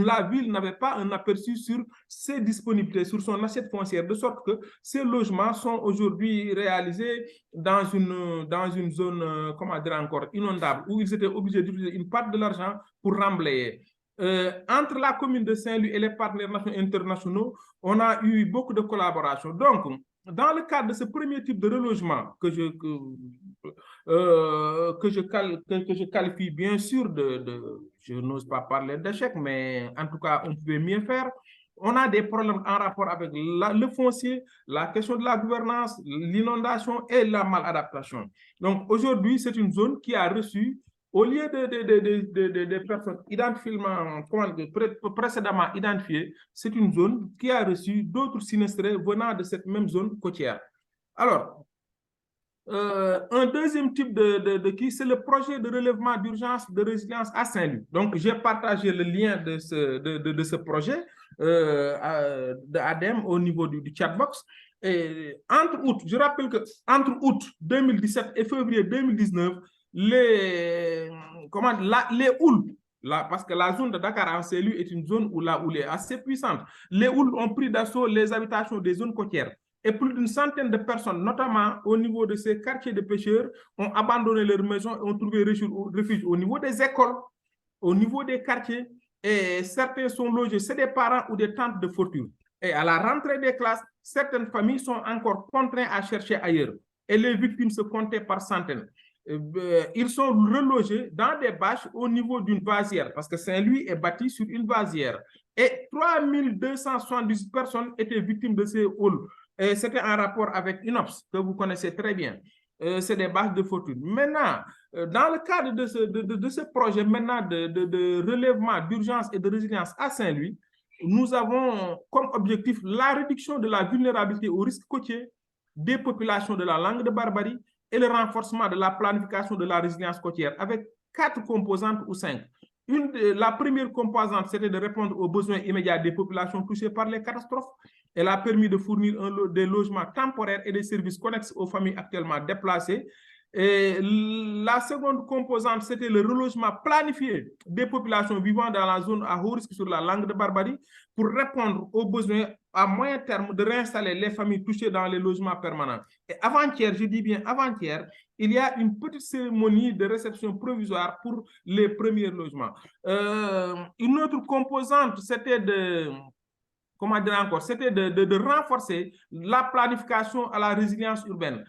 la ville n'avait pas un aperçu sur ses disponibilités, sur son assiette foncière, de sorte que ces logements sont aujourd'hui réalisés dans une zone, comment dire encore, inondable, où ils étaient obligés d'utiliser une part de l'argent pour remblayer. Entre la commune de Saint-Louis et les partenaires nationaux et internationaux, on a eu beaucoup de collaboration. Donc, dans le cadre de ce premier type de relogement que je qualifie bien sûr je n'ose pas parler d'échec, mais en tout cas, on pouvait mieux faire. On a des problèmes en rapport avec le foncier, la question de la gouvernance, l'inondation et la maladaptation. Donc, aujourd'hui, c'est une zone qui a reçu, au lieu de personnes précédemment identifiées, c'est une zone qui a reçu d'autres sinistrés venant de cette même zone côtière. Alors, un deuxième type c'est le projet de relèvement d'urgence de résilience à Saint-Louis. Donc, j'ai partagé le lien de ce projet d'ADEME au niveau du chatbox. Et je rappelle que entre août 2017 et février 2019, les houles, parce que la zone de Dakar en Saint-Louis est une zone où la houle est assez puissante, les houles ont pris d'assaut les habitations des zones côtières. Et plus d'une centaine de personnes, notamment au niveau de ces quartiers de pêcheurs, ont abandonné leurs maisons et ont trouvé refuge au niveau des écoles, au niveau des quartiers. Et certains sont logés, c'est des parents ou des tantes de fortune. Et à la rentrée des classes, certaines familles sont encore contraintes à chercher ailleurs. Et les victimes se comptaient par centaines. Ils sont relogés dans des bâches au niveau d'une vasière, parce que Saint-Louis est bâti sur une vasière. Et 3278 personnes étaient victimes de ces halls. C'était en rapport avec UNOPS, que vous connaissez très bien. C'est des bases de fortune. Maintenant, dans le cadre de ce projet maintenant de relèvement d'urgence et de résilience à Saint-Louis, nous avons comme objectif la réduction de la vulnérabilité au risque côtier des populations de la langue de Barbarie et le renforcement de la planification de la résilience côtière avec 4 composantes ou 5. La première composante, c'était de répondre aux besoins immédiats des populations touchées par les catastrophes. Elle a permis de fournir des logements temporaires et des services connexes aux familles actuellement déplacées. Et la seconde composante, c'était le relogement planifié des populations vivant dans la zone à haut risque sur la langue de Barbarie pour répondre aux besoins à moyen terme de réinstaller les familles touchées dans les logements permanents. Et avant-hier, je dis bien avant-hier, il y a une petite cérémonie de réception provisoire pour les premiers logements. Une autre composante, c'était de renforcer la planification à la résilience urbaine.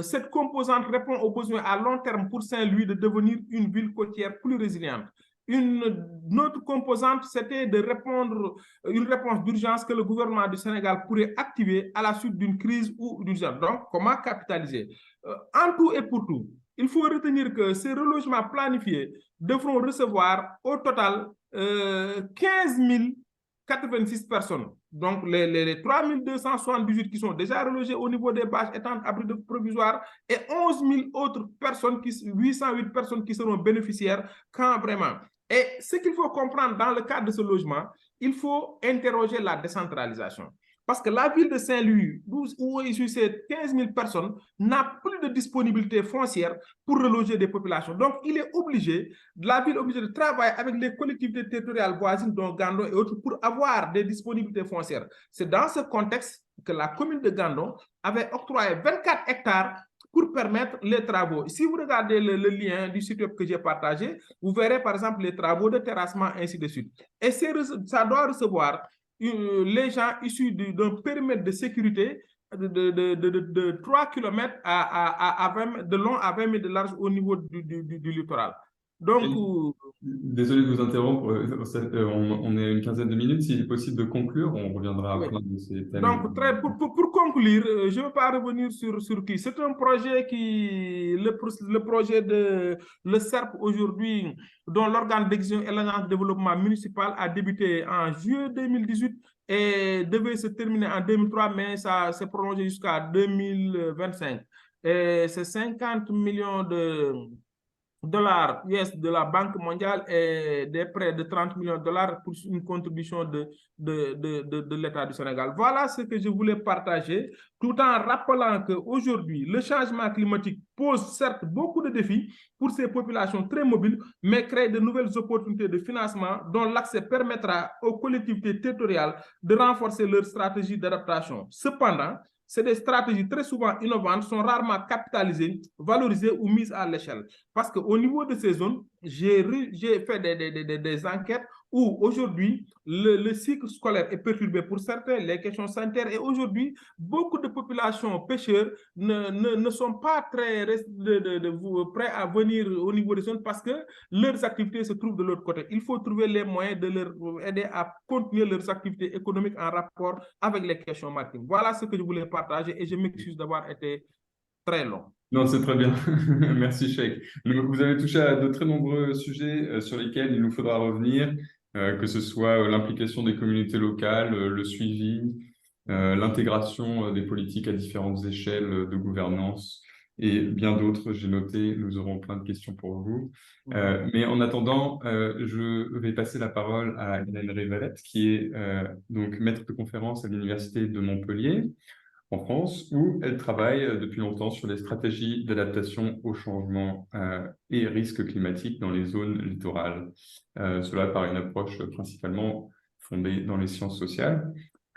Cette composante répond aux besoins à long terme pour Saint-Louis de devenir une ville côtière plus résiliente. Une autre composante, c'était de répondre une réponse d'urgence que le gouvernement du Sénégal pourrait activer à la suite d'une crise ou d'une urgence. Donc, comment capitaliser? En tout et pour tout, il faut retenir que ces relogements planifiés devront recevoir au total 15 086 personnes. Donc, les 3278 qui sont déjà relogés au niveau des bâches étant abris provisoires et 11 000 autres personnes, 808 personnes qui seront bénéficiaires quand vraiment. Et ce qu'il faut comprendre dans le cadre de ce logement, il faut interroger la décentralisation. Parce que la ville de Saint-Louis, où il ces 15 000 personnes, n'a plus de disponibilité foncière pour reloger des populations. Donc, il est obligé, la ville est obligée de travailler avec les collectivités territoriales voisines, dont Gandon et autres, pour avoir des disponibilités foncières. C'est dans ce contexte que la commune de Gandon avait octroyé 24 hectares pour permettre les travaux. Si vous regardez le lien du site web que j'ai partagé, vous verrez par exemple les travaux de terrassement, ainsi de suite. Et ça doit recevoir les gens issus d'un périmètre de sécurité de 3 km de long à 20 mètres de large au niveau du littoral. Donc, désolé de vous interrompre, on est à une quinzaine de minutes. S'il est possible de conclure, on reviendra à plein de ces thèmes. Donc, pour conclure, je ne veux pas revenir sur qui. C'est un projet le projet de le CERP aujourd'hui, dont l'organe d'exécution et l'agence de développement municipal a débuté en juillet 2018 et devait se terminer en 2003, mais ça s'est prolongé jusqu'à 2025. Et c'est 50 millions de dollars US de la Banque mondiale et des prêts de 30 millions de dollars pour une contribution de l'État du Sénégal. Voilà ce que je voulais partager, tout en rappelant qu'aujourd'hui, le changement climatique pose certes beaucoup de défis pour ces populations très mobiles, mais crée de nouvelles opportunités de financement dont l'accès permettra aux collectivités territoriales de renforcer leur stratégie d'adaptation. Cependant, c'est des stratégies très souvent innovantes, sont rarement capitalisées, valorisées ou mises à l'échelle. Parce qu'au niveau de ces zones, j'ai fait des enquêtes où aujourd'hui, le cycle scolaire est perturbé pour certains, les questions sanitaires, et aujourd'hui, beaucoup de populations pêcheurs ne sont pas très prêts à venir au niveau des zones parce que leurs activités se trouvent de l'autre côté. Il faut trouver les moyens de leur aider à continuer leurs activités économiques en rapport avec les questions maritimes. Voilà ce que je voulais partager et je m'excuse d'avoir été très long. Non, c'est très bien. Merci, Cheikh. Vous avez touché à de très nombreux sujets sur lesquels il nous faudra revenir, que ce soit l'implication des communautés locales, le suivi, l'intégration des politiques à différentes échelles de gouvernance et bien d'autres. J'ai noté, nous aurons plein de questions pour vous. Mais en attendant, je vais passer la parole à Hélène Révalette, qui est donc maître de conférence à l'Université de Montpellier, en France, où elle travaille depuis longtemps sur les stratégies d'adaptation au changement et risques climatiques dans les zones littorales. Cela par une approche principalement fondée dans les sciences sociales.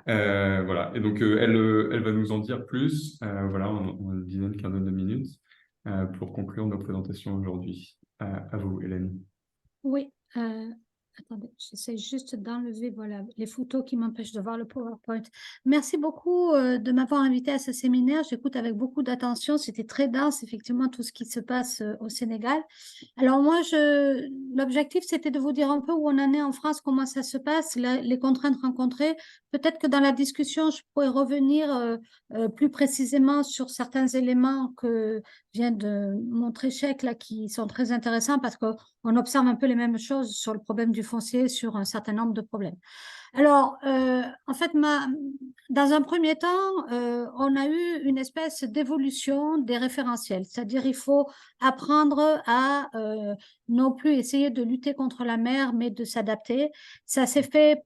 Voilà. Et donc, elle va nous en dire plus, voilà, en une dizaine, quinzaine de minutes, pour conclure nos présentations aujourd'hui. À vous, Hélène. Oui. Attendez, j'essaie juste d'enlever voilà, les photos qui m'empêchent de voir le PowerPoint. Merci beaucoup de m'avoir invité à ce séminaire. J'écoute avec beaucoup d'attention. C'était très dense, effectivement, tout ce qui se passe au Sénégal. Alors moi, l'objectif, c'était de vous dire un peu où on en est en France, comment ça se passe, les contraintes rencontrées. Peut-être que dans la discussion, je pourrais revenir plus précisément sur certains éléments que vient de montrer Cheikh, là, qui sont très intéressants parce qu'on observe un peu les mêmes choses sur le problème du foncier, sur un certain nombre de problèmes. Alors, en fait, dans un premier temps, on a eu une espèce d'évolution des référentiels, c'est-à-dire il faut apprendre à non plus essayer de lutter contre la mer, mais de s'adapter. Ça s'est fait,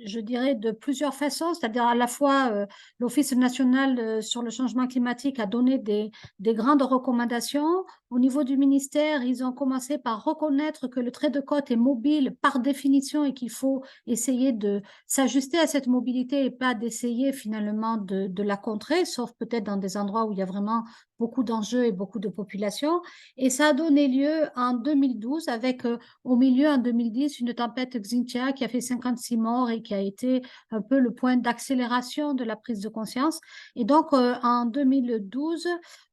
je dirais, de plusieurs façons, c'est-à-dire à la fois l'Office national sur le changement climatique a donné des grandes recommandations. Au niveau du ministère, ils ont commencé par reconnaître que le trait de côte est mobile par définition et qu'il faut essayer de s'ajuster à cette mobilité et pas d'essayer finalement de la contrer, sauf peut-être dans des endroits où il y a vraiment beaucoup d'enjeux et beaucoup de population. Et ça a donné lieu en 2012 avec au milieu en 2010 une tempête Xynthia qui a fait 56 morts et qui a été un peu le point d'accélération de la prise de conscience. Et donc en 2012,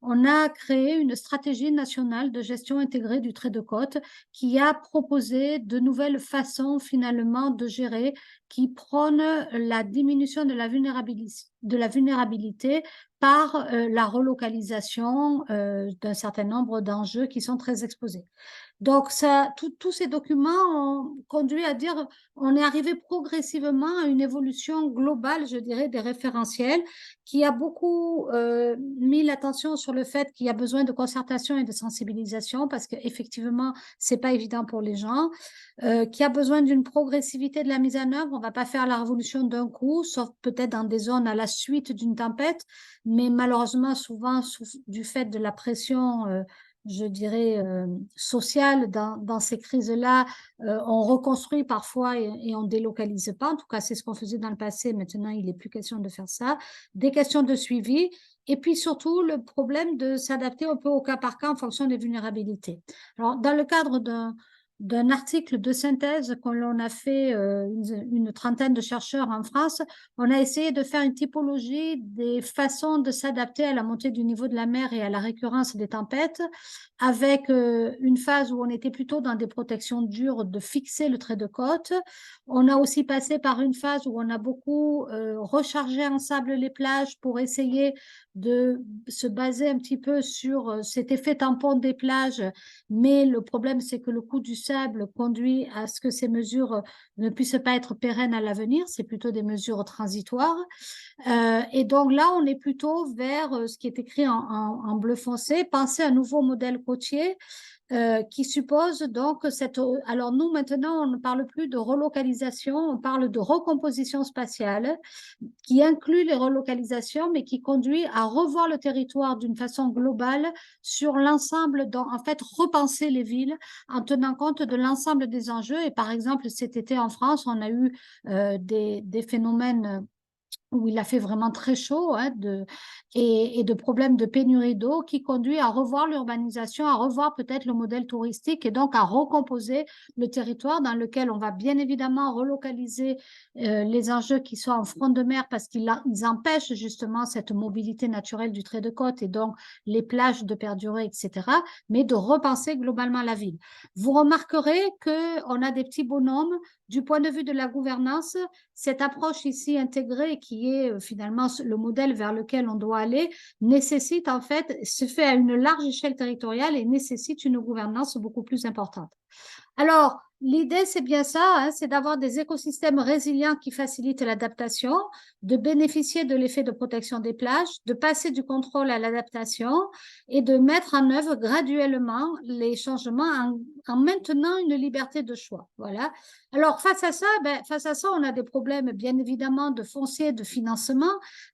on a créé une stratégie nationale de gestion intégrée du trait de côte qui a proposé de nouvelles façons finalement de gérer qui prône la diminution de la vulnérabilité par la relocalisation d'un certain nombre d'enjeux qui sont très exposés. Donc, tous ces documents ont conduit à dire on est arrivé progressivement à une évolution globale, je dirais, des référentiels qui a beaucoup mis l'attention sur le fait qu'il y a besoin de concertation et de sensibilisation parce qu'effectivement, ce n'est pas évident pour les gens, qu'il y a besoin d'une progressivité de la mise en œuvre. On ne va pas faire la révolution d'un coup, sauf peut-être dans des zones à la suite d'une tempête, mais malheureusement, souvent, du fait de la pression je dirais, sociale dans ces crises-là, on reconstruit parfois et on ne délocalise pas. En tout cas, c'est ce qu'on faisait dans le passé. Maintenant, il n'est plus question de faire ça. Des questions de suivi et puis surtout le problème de s'adapter un peu au cas par cas en fonction des vulnérabilités. Alors, dans le cadre d'un article de synthèse que l'on a fait, une trentaine de chercheurs en France, on a essayé de faire une typologie des façons de s'adapter à la montée du niveau de la mer et à la récurrence des tempêtes, avec une phase où on était plutôt dans des protections dures de fixer le trait de côte. On a aussi passé par une phase où on a beaucoup rechargé en sable les plages pour essayer de se baser un petit peu sur cet effet tampon des plages, mais le problème c'est que le coût du sable conduit à ce que ces mesures ne puissent pas être pérennes à l'avenir, c'est plutôt des mesures transitoires. Et donc là, on est plutôt vers ce qui est écrit en bleu foncé, penser un nouveau modèle côtier qui suppose donc cette... Alors nous, maintenant, on ne parle plus de relocalisation, on parle de recomposition spatiale qui inclut les relocalisations, mais qui conduit à revoir le territoire d'une façon globale sur l'ensemble, en fait, repenser les villes en tenant compte de l'ensemble des enjeux. Et par exemple, cet été en France, on a eu des phénomènes où il a fait vraiment très chaud, hein, et de problèmes de pénurie d'eau qui conduit à revoir l'urbanisation, à revoir peut-être le modèle touristique et donc à recomposer le territoire dans lequel on va bien évidemment relocaliser les enjeux qui sont en front de mer parce qu'ils empêchent justement cette mobilité naturelle du trait de côte et donc les plages de perdurer, etc., mais de repenser globalement la ville. Vous remarquerez qu'on a des petits bonhommes du point de vue de la gouvernance. Cette approche ici intégrée qui est finalement le modèle vers lequel on doit aller nécessite en fait, se fait à une large échelle territoriale et nécessite une gouvernance beaucoup plus importante. Alors, l'idée, c'est bien ça, hein, c'est d'avoir des écosystèmes résilients qui facilitent l'adaptation, de bénéficier de l'effet de protection des plages, de passer du contrôle à l'adaptation et de mettre en œuvre graduellement les changements en maintenant une liberté de choix. Voilà. Alors, face à ça, on a des problèmes, bien évidemment, de foncier, de financement,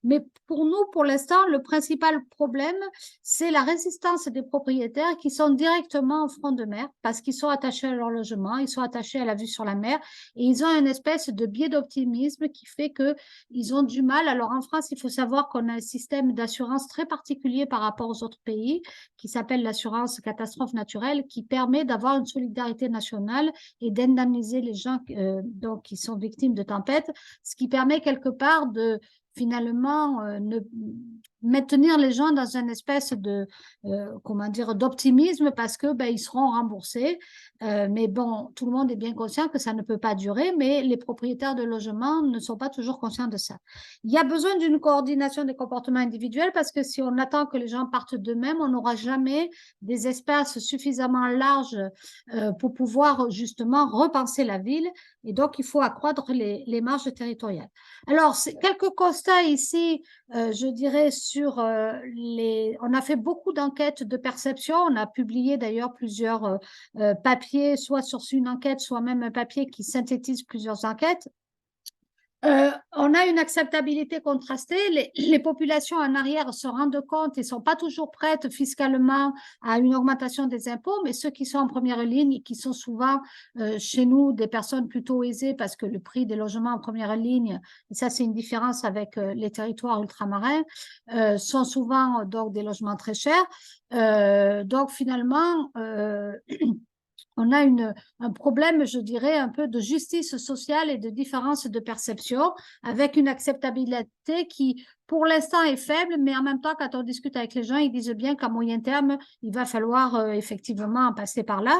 mais pour nous, pour l'instant, le principal problème, c'est la résistance des propriétaires qui sont directement au front de mer parce qu'ils sont attachés à leur logement, ils sont attachés à la vue sur la mer et ils ont une espèce de biais d'optimisme qui fait qu'ils ont du mal. Alors en France, il faut savoir qu'on a un système d'assurance très particulier par rapport aux autres pays qui s'appelle l'assurance catastrophe naturelle qui permet d'avoir une solidarité nationale et d'indemniser les gens donc, qui sont victimes de tempêtes, ce qui permet quelque part de finalement maintenir les gens dans une espèce de comment dire d'optimisme parce que ils seront remboursés, mais bon, tout le monde est bien conscient que ça ne peut pas durer, mais les propriétaires de logements ne sont pas toujours conscients de ça. Il y a besoin d'une coordination des comportements individuels parce que si on attend que les gens partent d'eux-mêmes, on n'aura jamais des espaces suffisamment larges pour pouvoir justement repenser la ville et donc il faut accroître les marges territoriales. Alors, quelques constats ici, je dirais, sur on a fait beaucoup d'enquêtes de perception, on a publié d'ailleurs plusieurs papiers, soit sur une enquête, soit même un papier qui synthétise plusieurs enquêtes. On a une acceptabilité contrastée. Les populations en arrière se rendent compte et ne sont pas toujours prêtes fiscalement à une augmentation des impôts, mais ceux qui sont en première ligne et qui sont souvent chez nous des personnes plutôt aisées parce que le prix des logements en première ligne, et ça c'est une différence avec les territoires ultramarins, sont souvent donc des logements très chers. Donc finalement, on a un problème, je dirais, un peu de justice sociale et de différence de perception avec une acceptabilité qui, pour l'instant, est faible, mais en même temps, quand on discute avec les gens, ils disent bien qu'à moyen terme, il va falloir effectivement passer par là.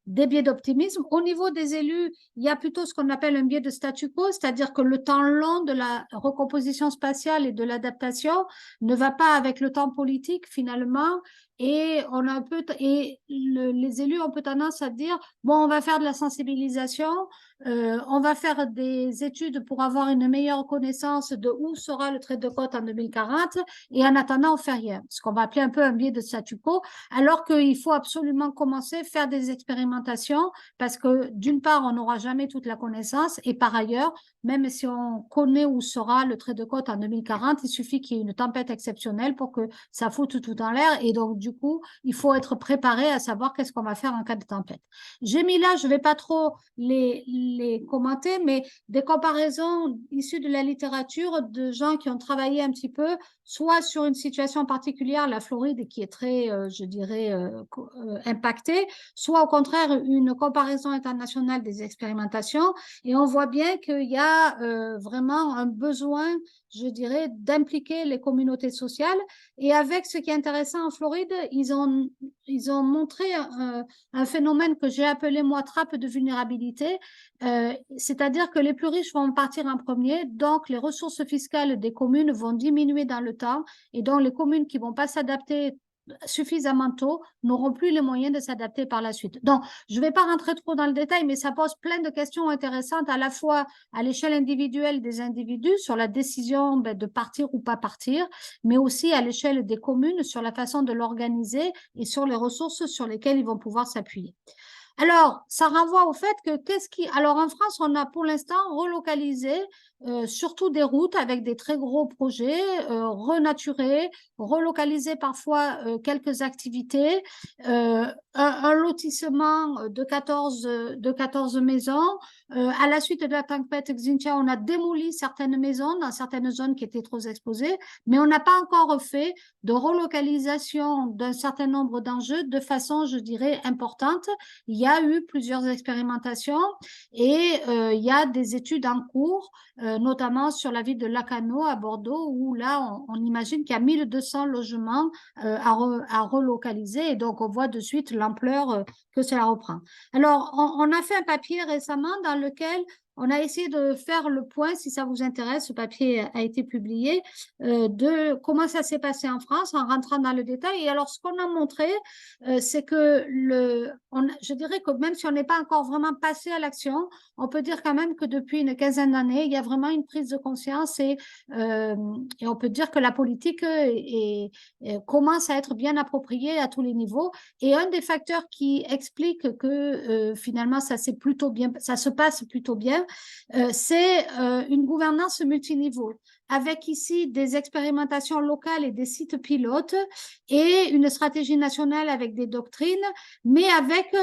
Des biais d'optimisme. Au niveau des élus, il y a plutôt ce qu'on appelle un biais de statu quo, c'est-à-dire que le temps long de la recomposition spatiale et de l'adaptation ne va pas avec le temps politique finalement. Et on a un peu, les élus ont un peu tendance à dire, bon, on va faire de la sensibilisation, on va faire des études pour avoir une meilleure connaissance de où sera le trait de côte en 2040, et en attendant, on fait rien. Ce qu'on va appeler un peu un biais de statu quo, alors qu'il faut absolument commencer à faire des expérimentations, parce que d'une part, on n'aura jamais toute la connaissance, et par ailleurs, même si on connaît où sera le trait de côte en 2040, il suffit qu'il y ait une tempête exceptionnelle pour que ça foute tout en l'air, et donc du coup, il faut être préparé à savoir qu'est-ce qu'on va faire en cas de tempête. J'ai mis là, je ne vais pas trop les commenter, mais des comparaisons issues de la littérature de gens qui ont travaillé un petit peu, soit sur une situation particulière, la Floride qui est très, je dirais, impactée, soit au contraire une comparaison internationale des expérimentations. Et on voit bien qu'il y a vraiment un besoin, je dirais, d'impliquer les communautés sociales. Et avec ce qui est intéressant en Floride, ils ont montré un phénomène que j'ai appelé, moi, trappe de vulnérabilité. C'est-à-dire que les plus riches vont partir en premier, donc les ressources fiscales des communes vont diminuer dans le temps, et donc les communes qui ne vont pas s'adapter suffisamment tôt n'auront plus les moyens de s'adapter par la suite. Donc, je ne vais pas rentrer trop dans le détail, mais ça pose plein de questions intéressantes à la fois à l'échelle individuelle des individus sur la décision de partir ou pas partir, mais aussi à l'échelle des communes sur la façon de l'organiser et sur les ressources sur lesquelles ils vont pouvoir s'appuyer. Alors, ça renvoie au fait que alors en France, on a pour l'instant relocalisé surtout des routes avec des très gros projets, renaturés, relocalisé parfois quelques activités, un lotissement de 14 maisons. À la suite de la tempête Xintia, on a démoli certaines maisons dans certaines zones qui étaient trop exposées, mais on n'a pas encore fait de relocalisation d'un certain nombre d'enjeux de façon, je dirais, importante. Il y a eu plusieurs expérimentations et il y a des études en cours, notamment sur la ville de Lacanau à Bordeaux, où là, on imagine qu'il y a 1200 logements à relocaliser, et donc on voit de suite l'ampleur que cela reprend. Alors, on a fait un papier récemment dans lequel on a essayé de faire le point, si ça vous intéresse, ce papier a été publié, de comment ça s'est passé en France en rentrant dans le détail. Et alors, ce qu'on a montré, c'est que je dirais que même si on n'est pas encore vraiment passé à l'action, on peut dire quand même que depuis une quinzaine d'années, il y a vraiment une prise de conscience et on peut dire que la politique commence à être bien appropriée à tous les niveaux. Et un des facteurs qui explique que finalement ça se passe plutôt bien, c'est une gouvernance multiniveau, avec ici des expérimentations locales et des sites pilotes et une stratégie nationale avec des doctrines, mais avec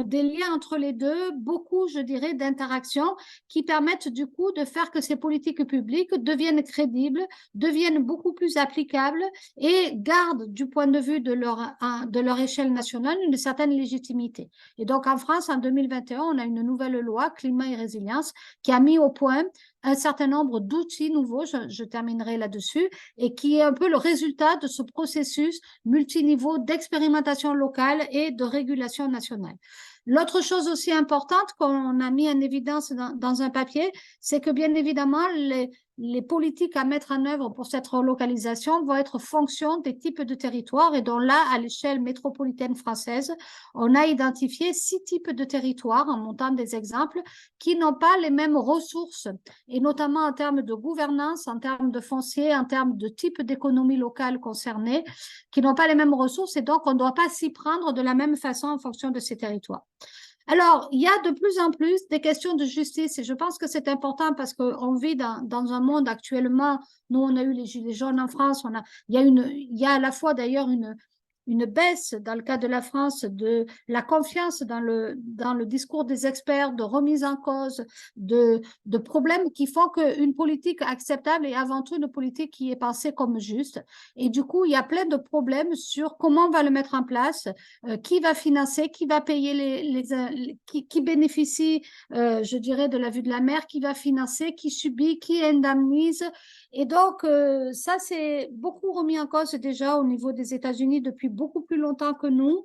des liens entre les deux, beaucoup, je dirais, d'interactions qui permettent du coup de faire que ces politiques publiques deviennent crédibles, deviennent beaucoup plus applicables et gardent du point de vue de leur échelle nationale une certaine légitimité. Et donc en France, en 2021, on a une nouvelle loi, climat et résilience, qui a mis au point un certain nombre d'outils nouveaux, je terminerai là-dessus, et qui est un peu le résultat de ce processus multiniveau d'expérimentation locale et de régulation nationale. L'autre chose aussi importante qu'on a mis en évidence dans un papier, c'est que bien évidemment, les politiques à mettre en œuvre pour cette relocalisation vont être fonction des types de territoires, et donc là, à l'échelle métropolitaine française, on a identifié 6 types de territoires en montant des exemples qui n'ont pas les mêmes ressources, et notamment en termes de gouvernance, en termes de foncier, en termes de type d'économie locale concernée, qui n'ont pas les mêmes ressources, et donc on ne doit pas s'y prendre de la même façon en fonction de ces territoires. Alors, il y a de plus en plus des questions de justice, et je pense que c'est important parce qu'on vit dans un monde actuellement, nous on a eu les gilets jaunes en France, il y a à la fois d'ailleurs une baisse dans le cas de la France de la confiance dans le discours des experts, de remise en cause, de problèmes qui font qu'une politique acceptable est avant tout une politique qui est pensée comme juste. Et du coup, il y a plein de problèmes sur comment on va le mettre en place, qui va financer, qui va payer qui bénéficie, je dirais, de la vue de la mer, qui va financer, qui subit, qui indemnise. Et donc, ça, c'est beaucoup remis en cause déjà au niveau des États-Unis depuis beaucoup plus longtemps que nous.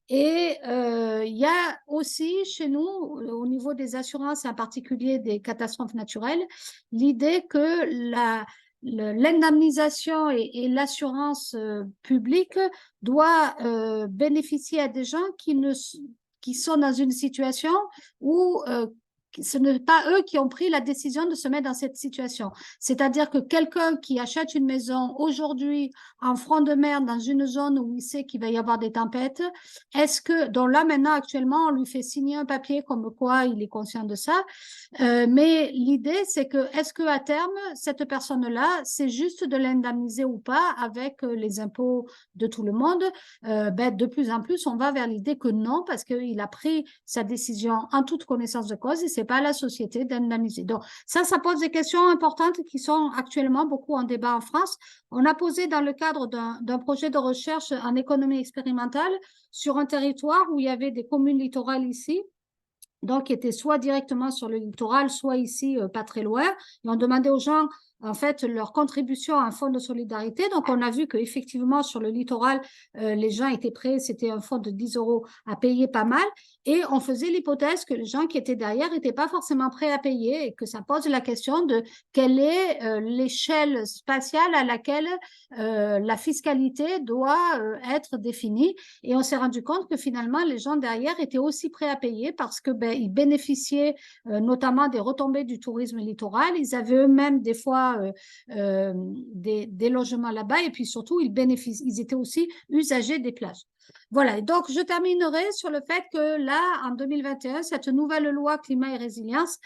Et il y a aussi chez nous, au niveau des assurances, en particulier des catastrophes naturelles, l'idée que l'indemnisation et l'assurance publique doit bénéficier à des gens qui sont dans une situation où ce n'est pas eux qui ont pris la décision de se mettre dans cette situation. C'est-à-dire que quelqu'un qui achète une maison aujourd'hui en front de mer dans une zone où il sait qu'il va y avoir des tempêtes, donc là maintenant actuellement on lui fait signer un papier comme quoi il est conscient de ça, mais l'idée c'est que est-ce qu'à terme cette personne-là c'est juste de l'indemniser ou pas avec les impôts de tout le monde? De plus en plus on va vers l'idée que non, parce qu'il a pris sa décision en toute connaissance de cause et c'est c'est pas à la société d'indemniser. Donc, ça pose des questions importantes qui sont actuellement beaucoup en débat en France. On a posé dans le cadre d'un projet de recherche en économie expérimentale sur un territoire où il y avait des communes littorales ici, donc qui étaient soit directement sur le littoral, soit ici, pas très loin. Et on demandait aux gens, en fait, leur contribution à un fonds de solidarité. Donc, on a vu qu'effectivement, sur le littoral, les gens étaient prêts, c'était un fonds de 10 € à payer pas mal. Et on faisait l'hypothèse que les gens qui étaient derrière n'étaient pas forcément prêts à payer et que ça pose la question de quelle est l'échelle spatiale à laquelle la fiscalité doit être définie. Et on s'est rendu compte que finalement, les gens derrière étaient aussi prêts à payer parce que ils bénéficiaient notamment des retombées du tourisme littoral. Ils avaient eux-mêmes des fois des logements là-bas et puis surtout, ils étaient aussi usagers des plages. Voilà, et donc je terminerai sur le fait que là, en 2021, cette nouvelle loi climat et résilience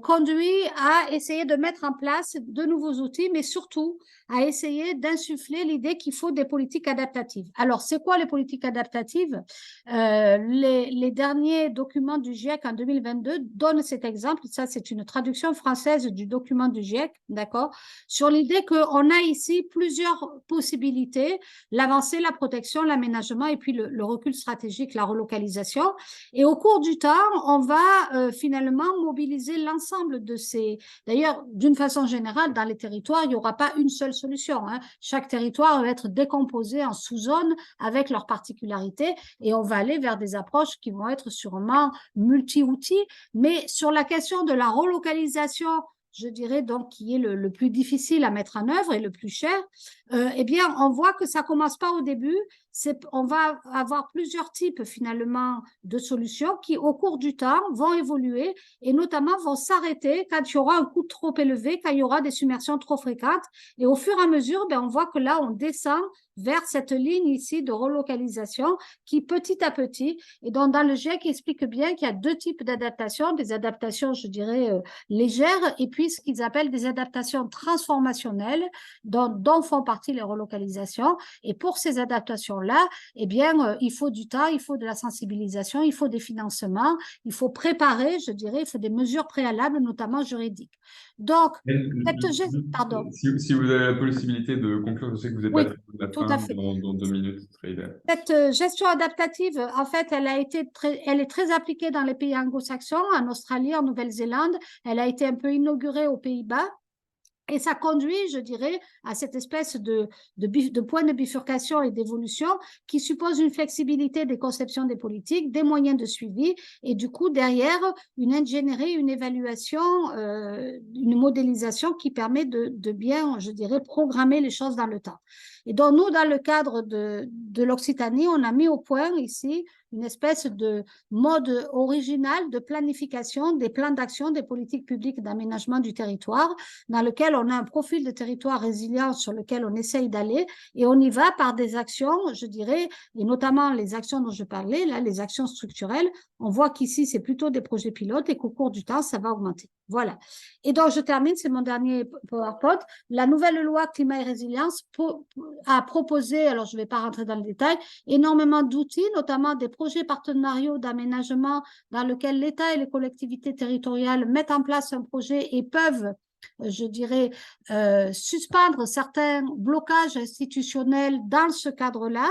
conduit à essayer de mettre en place de nouveaux outils, mais surtout à essayer d'insuffler l'idée qu'il faut des politiques adaptatives. Alors, c'est quoi les politiques adaptatives? Les derniers documents du GIEC en 2022 donnent cet exemple. Ça, c'est une traduction française du document du GIEC, d'accord, sur l'idée qu'on a ici plusieurs possibilités, l'avancée, la protection, l'aménagement et puis le recul stratégique, la relocalisation. Et au cours du temps, on va finalement mobiliser l'ensemble de ces... D'ailleurs, d'une façon générale, dans les territoires, il n'y aura pas une seule solution. Hein. Chaque territoire va être décomposé en sous-zones avec leurs particularités et on va aller vers des approches qui vont être sûrement multi-outils. Mais sur la question de la relocalisation, je dirais donc qui est le plus difficile à mettre en œuvre et le plus cher, eh bien, on voit que ça commence pas au début. On va avoir plusieurs types finalement de solutions qui, au cours du temps, vont évoluer et notamment vont s'arrêter quand il y aura un coût trop élevé, quand il y aura des submersions trop fréquentes. Et au fur et à mesure, on voit que là, on descend vers cette ligne ici de relocalisation qui, petit à petit, et donc dans le GIEC, explique bien qu'il y a deux types d'adaptations, des adaptations, je dirais, légères, et puis ce qu'ils appellent des adaptations transformationnelles, dont font partie les relocalisations. Et pour ces adaptations-là, eh bien, il faut du temps, il faut de la sensibilisation, il faut des financements, il faut préparer, je dirais, il faut des mesures préalables, notamment juridiques. Donc, pardon. Si vous avez la possibilité de conclure, je sais que vous n'êtes pas très loin de la tout fin, à fait. dans 2 minutes, ce serait idéal. Cette gestion adaptative, en fait, elle est très appliquée dans les pays anglo-saxons, en Australie, en Nouvelle-Zélande. Elle a été un peu inaugurée aux Pays-Bas. Et ça conduit, je dirais, à cette espèce de point de bifurcation et d'évolution qui suppose une flexibilité des conceptions des politiques, des moyens de suivi et du coup, derrière, une ingénierie, une évaluation, une modélisation qui permet de bien, je dirais, programmer les choses dans le temps. Et donc, nous, dans le cadre de l'Occitanie, on a mis au point ici une espèce de mode original de planification des plans d'action des politiques publiques d'aménagement du territoire, dans lequel on a un profil de territoire résilient sur lequel on essaye d'aller et on y va par des actions, je dirais, et notamment les actions dont je parlais, là, les actions structurelles. On voit qu'ici, c'est plutôt des projets pilotes et qu'au cours du temps, ça va augmenter. Voilà. Et donc, je termine, c'est mon dernier PowerPoint. La nouvelle loi climat et résilience a proposé, alors je ne vais pas rentrer dans le détail, énormément d'outils, notamment des projets partenariaux d'aménagement dans lesquels l'État et les collectivités territoriales mettent en place un projet et peuvent, je dirais, suspendre certains blocages institutionnels dans ce cadre-là.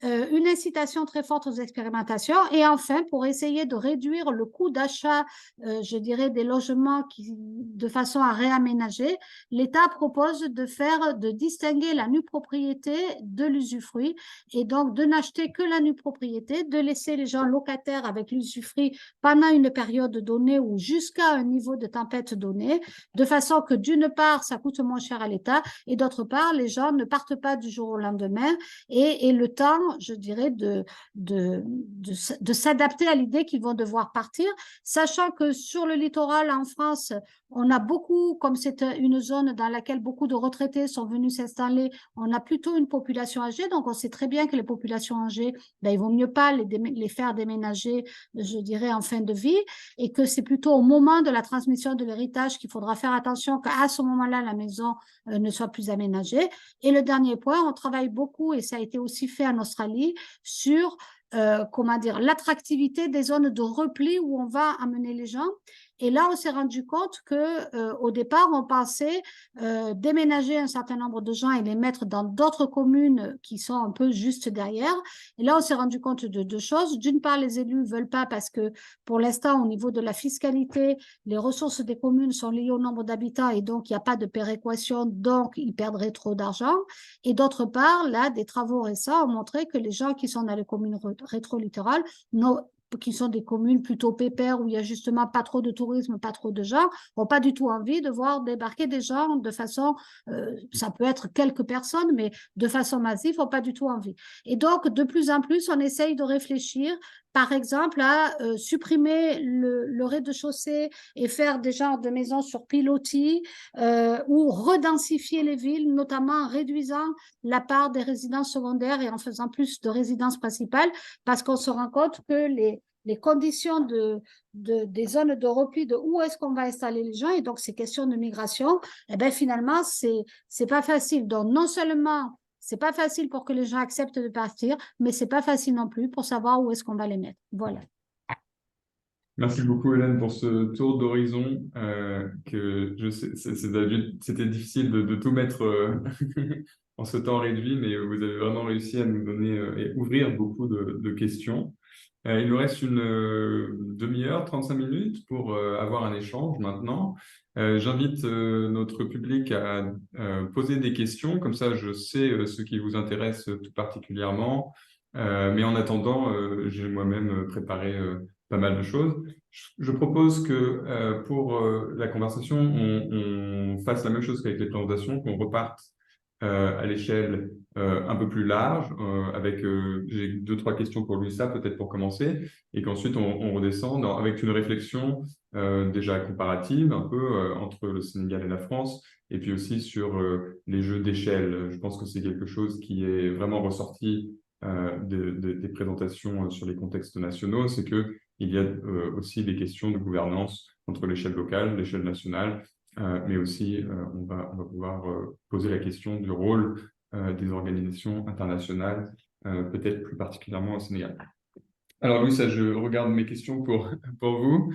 Une incitation très forte aux expérimentations et enfin pour essayer de réduire le coût d'achat, je dirais, des logements de façon à réaménager, l'État propose de distinguer la nue propriété de l'usufruit et donc de n'acheter que la nue propriété, de laisser les gens locataires avec l'usufruit pendant une période donnée ou jusqu'à un niveau de tempête donné, de façon que d'une part ça coûte moins cher à l'État et d'autre part les gens ne partent pas du jour au lendemain et le temps, je dirais, de s'adapter à l'idée qu'ils vont devoir partir, sachant que sur le littoral en France, on a beaucoup, comme c'est une zone dans laquelle beaucoup de retraités sont venus s'installer, on a plutôt une population âgée, donc on sait très bien que les populations âgées, il vaut mieux pas les faire déménager, je dirais, en fin de vie, et que c'est plutôt au moment de la transmission de l'héritage qu'il faudra faire attention qu'à ce moment-là, la maison ne soit plus aménagée. Et le dernier point, on travaille beaucoup, et ça a été aussi fait en Australie, sur comment dire, l'attractivité des zones de repli où on va amener les gens. Et là, on s'est rendu compte que au départ, on pensait déménager un certain nombre de gens et les mettre dans d'autres communes qui sont un peu juste derrière. Et là, on s'est rendu compte de deux choses. D'une part, les élus ne veulent pas parce que pour l'instant, au niveau de la fiscalité, les ressources des communes sont liées au nombre d'habitants et donc il n'y a pas de péréquation, donc ils perdraient trop d'argent. Et d'autre part, là, des travaux récents ont montré que les gens qui sont dans les communes rétro-littorales qui sont des communes plutôt pépères où il y a justement pas trop de tourisme, pas trop de gens, n'ont pas du tout envie de voir débarquer des gens de façon, ça peut être quelques personnes, mais de façon massive, n'ont pas du tout envie. Et donc, de plus en plus, on essaye de réfléchir, par exemple, à supprimer le rez-de-chaussée et faire des genres de maisons sur pilotis ou redensifier les villes, notamment en réduisant la part des résidences secondaires et en faisant plus de résidences principales, parce qu'on se rend compte que les conditions des zones de repli, de où est-ce qu'on va installer les gens, et donc ces questions de migration, eh bien, finalement, c'est pas facile. Donc, non seulement c'est pas facile pour que les gens acceptent de partir, mais c'est pas facile non plus pour savoir où est-ce qu'on va les mettre. Voilà. Merci beaucoup, Hélène, pour ce tour d'horizon que je sais, c'était difficile de tout mettre en ce temps réduit, mais vous avez vraiment réussi à nous donner et ouvrir beaucoup de questions. Il nous reste une demi-heure, 35 minutes pour avoir un échange maintenant. J'invite notre public à poser des questions, comme ça je sais ce qui vous intéresse tout particulièrement. Mais en attendant, j'ai moi-même préparé pas mal de choses. Je propose que pour la conversation, on fasse la même chose qu'avec les présentations, qu'on reparte à l'échelle un peu plus large, avec j'ai deux, trois questions pour Luisa, peut-être pour commencer, et qu'ensuite on redescend avec une réflexion déjà comparative, un peu entre le Sénégal et la France, et puis aussi sur les jeux d'échelle. Je pense que c'est quelque chose qui est vraiment ressorti des présentations sur les contextes nationaux, c'est que il y a aussi des questions de gouvernance entre l'échelle locale, l'échelle nationale, mais aussi on va pouvoir poser la question du rôle des organisations internationales, peut-être plus particulièrement au Sénégal. Alors Louis, ça, je regarde mes questions pour vous.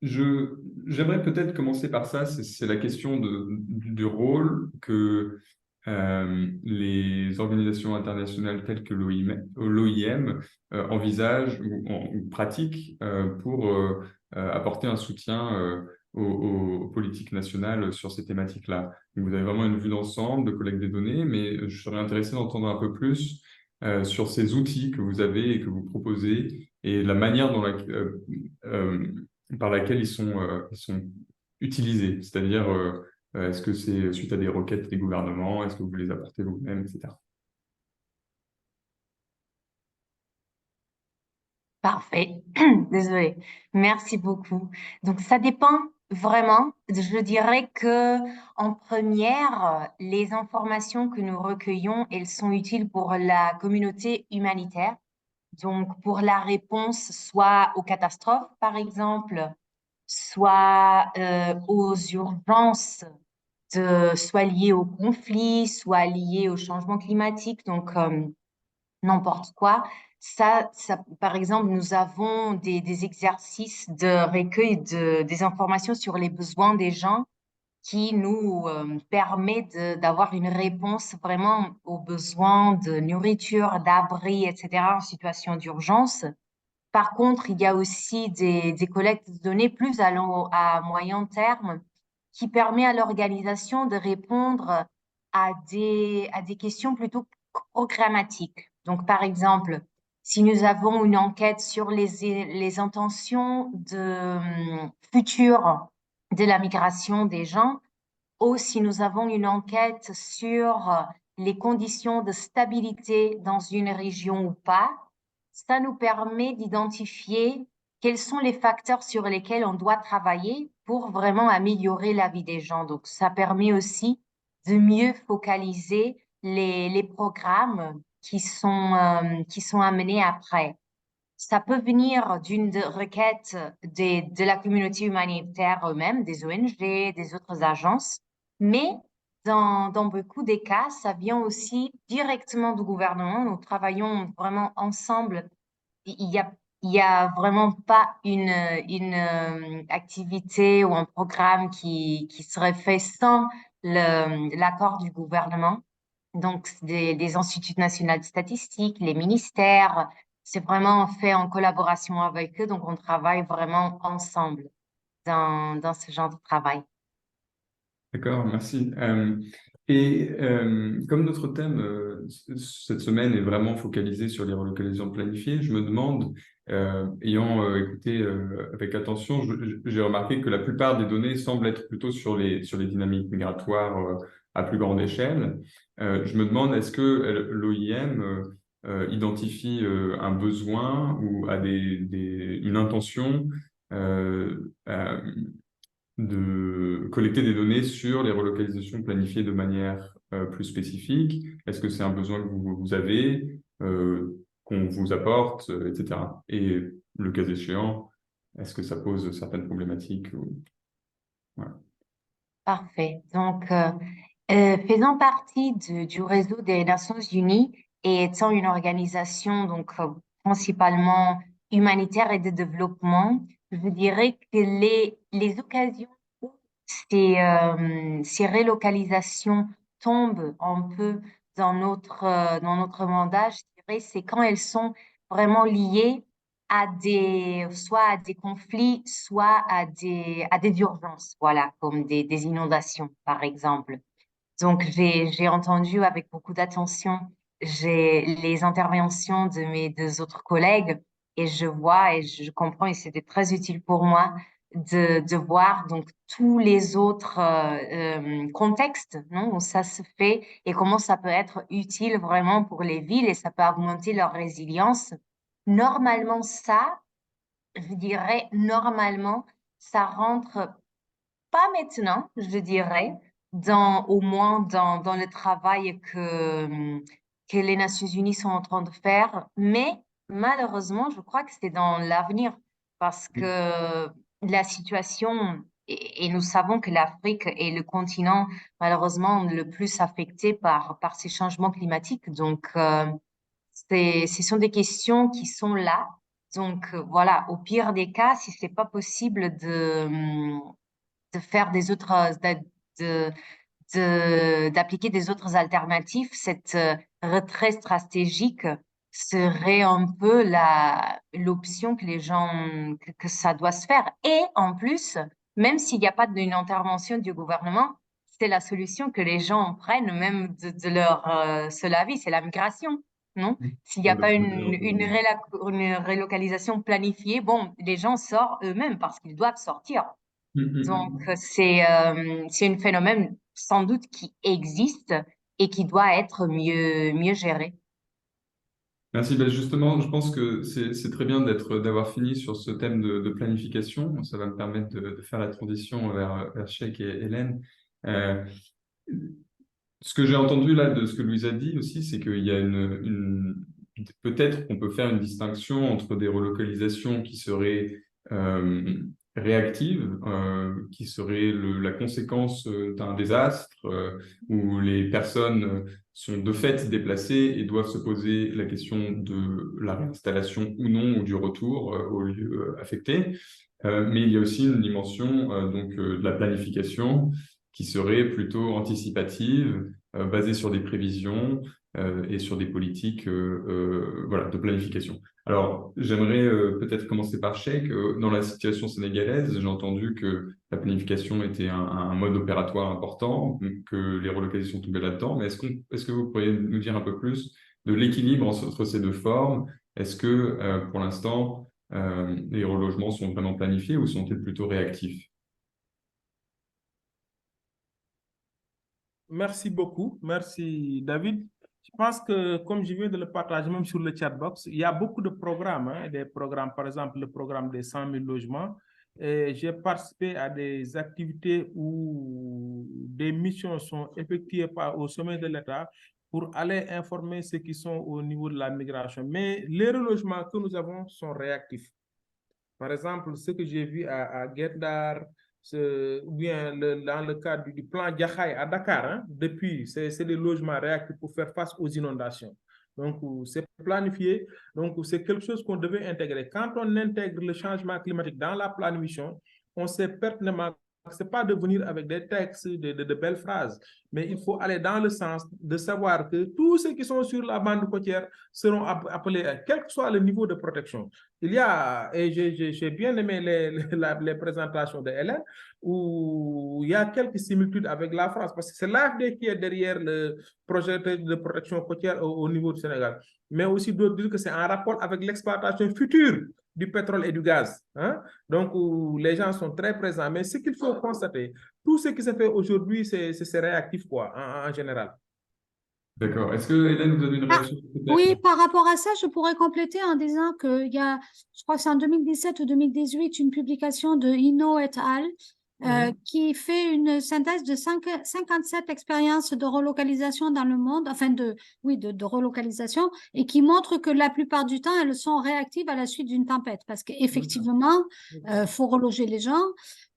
J'aimerais peut-être commencer par ça, c'est la question du rôle que les organisations internationales telles que l'OIM envisagent ou pratiquent pour apporter un soutien aux politiques nationales sur ces thématiques-là. Vous avez vraiment une vue d'ensemble de collecte des données, mais je serais intéressé d'entendre un peu plus sur ces outils que vous avez et que vous proposez et la manière par laquelle ils sont utilisés. C'est-à-dire, est-ce que c'est suite à des requêtes des gouvernements? Est-ce que vous les apportez vous-même, etc. Parfait. Désolée. Merci beaucoup. Donc, ça dépend vraiment. Je dirais que en première, les informations que nous recueillons, elles sont utiles pour la communauté humanitaire. Donc, pour la réponse, soit aux catastrophes, par exemple, soit aux urgences, soit liées au conflit, soit liées au changement climatique. Donc, n'importe quoi. Par exemple, nous avons des exercices de recueil des informations sur les besoins des gens qui nous permet d'avoir une réponse vraiment aux besoins de nourriture, d'abri, etc. en situation d'urgence. Par contre, il y a aussi des collectes de données plus à moyen terme qui permet à l'organisation de répondre à des questions plutôt programmatiques. Donc, par exemple, si nous avons une enquête sur les intentions futures de la migration des gens, ou si nous avons une enquête sur les conditions de stabilité dans une région ou pas, ça nous permet d'identifier quels sont les facteurs sur lesquels on doit travailler pour vraiment améliorer la vie des gens. Donc, ça permet aussi de mieux focaliser les programmes qui sont amenés après. Ça peut venir d'une requête de la communauté humanitaire eux-mêmes, des ONG, des autres agences, mais dans beaucoup des cas, ça vient aussi directement du gouvernement. Nous travaillons vraiment ensemble. Il y a il n'y a vraiment pas une activité ou un programme qui serait fait sans l'accord du gouvernement. Donc, des instituts nationaux de statistique, les ministères, c'est vraiment fait en collaboration avec eux. Donc, on travaille vraiment ensemble dans ce genre de travail. D'accord, merci. Comme notre thème cette semaine est vraiment focalisé sur les relocalisations planifiées, je me demande, ayant écouté avec attention, j'ai remarqué que la plupart des données semblent être plutôt sur les dynamiques migratoires à plus grande échelle. Je me demande, est-ce que l'OIM identifie un besoin ou a une intention de collecter des données sur les relocalisations planifiées de manière plus spécifique? Est-ce que c'est un besoin que vous avez, qu'on vous apporte, etc. Et le cas échéant, est-ce que ça pose certaines problématiques Voilà. Parfait. Donc, faisant partie du réseau des Nations Unies et étant une organisation donc principalement humanitaire et de développement, je dirais que les occasions où ces relocalisations tombent un peu dans notre mandat, je dirais, c'est quand elles sont vraiment liées soit à des conflits, soit à des urgences, voilà, comme des inondations, par exemple. Donc, j'ai entendu avec beaucoup d'attention les interventions de mes deux autres collègues et je vois et je comprends et c'était très utile pour moi de voir donc tous les autres contextes, non, où ça se fait et comment ça peut être utile vraiment pour les villes et ça peut augmenter leur résilience. Normalement, je dirais, normalement, ça rentre pas maintenant, je dirais, au moins dans le travail que les Nations Unies sont en train de faire, mais malheureusement, je crois que c'est dans l'avenir parce que la situation, et nous savons que l'Afrique est le continent malheureusement le plus affecté par ces changements climatiques. Donc, ce sont des questions qui sont là. Donc, voilà, au pire des cas, si c'est pas possible de faire des autres, de, d'appliquer des autres alternatives, cette retrait stratégique serait un peu l'option que les gens, que ça doit se faire. Et en plus, même s'il n'y a pas d'une intervention du gouvernement, c'est la solution que les gens prennent même de leur seule avis, c'est la migration, non? S'il n'y a pas une relocalisation planifiée, bon, les gens sortent eux-mêmes parce qu'ils doivent sortir. Donc, c'est un phénomène sans doute qui existe et qui doit être mieux géré. Merci. Ben justement, je pense que c'est très bien d'avoir fini sur ce thème de planification. Ça va me permettre de faire la transition vers Cheikh et Hélène. Euh, Ce que j'ai entendu là de ce que Louise a dit aussi, c'est qu'il y a peut-être qu'on peut faire une distinction entre des relocalisations qui seraient réactives, qui seraient la conséquence d'un désastre, où les personnes sont de fait déplacées et doivent se poser la question de la réinstallation ou non, ou du retour au lieu affecté. Mais il y a aussi une dimension de la planification qui serait plutôt anticipative, basée sur des prévisions et sur des politiques voilà, de planification. Alors, j'aimerais peut-être commencer par Cheikh. Dans la situation sénégalaise, j'ai entendu que la planification était un mode opératoire important, que les relocalisations tombaient là-dedans. Mais est-ce que vous pourriez nous dire un peu plus de l'équilibre entre ces deux formes? Est-ce que, pour l'instant, les relogements sont vraiment planifiés ou sont-ils plutôt réactifs? Merci beaucoup. Merci, David. Je pense que, comme je viens de le partager même sur le chatbox, il y a beaucoup de programmes, hein, des programmes, par exemple, le programme des 100 000 logements. Et j'ai participé à des activités où des missions sont effectuées au sommet de l'État pour aller informer ceux qui sont au niveau de la migration. Mais les relogements que nous avons sont réactifs. Par exemple, ce que j'ai vu à Guet-Ndar, ou bien dans le cadre du plan Diakhaï à Dakar, hein, depuis, c'est des logements réactifs pour faire face aux inondations. Donc, c'est planifié. Donc, c'est quelque chose qu'on devait intégrer. Quand on intègre le changement climatique dans la planification, on sait pertinemment que ce n'est pas de venir avec des textes, de belles phrases, mais il faut aller dans le sens de savoir que tous ceux qui sont sur la bande côtière seront appelés, quel que soit le niveau de protection. Il y a, et j'ai bien aimé les présentations de Hélène, où il y a quelques similitudes avec la France, parce que c'est l'AFD qui est derrière le projet de protection côtière au niveau du Sénégal. Mais aussi d'autres disent que c'est en rapport avec l'exploitation future du pétrole et du gaz. Hein? Donc, les gens sont très présents. Mais ce qu'il faut constater, tout ce qui se fait aujourd'hui, c'est réactif, quoi, en général. D'accord. Est-ce que Hélène, vous avez une réaction? Oui, par rapport à ça, je pourrais compléter en disant qu'il y a, je crois que c'est en 2017 ou 2018, une publication de Hinault et al. Qui fait une synthèse de 57 expériences de relocalisation dans le monde, enfin de relocalisation, et qui montre que la plupart du temps, elles sont réactives à la suite d'une tempête, parce qu'effectivement, faut reloger les gens.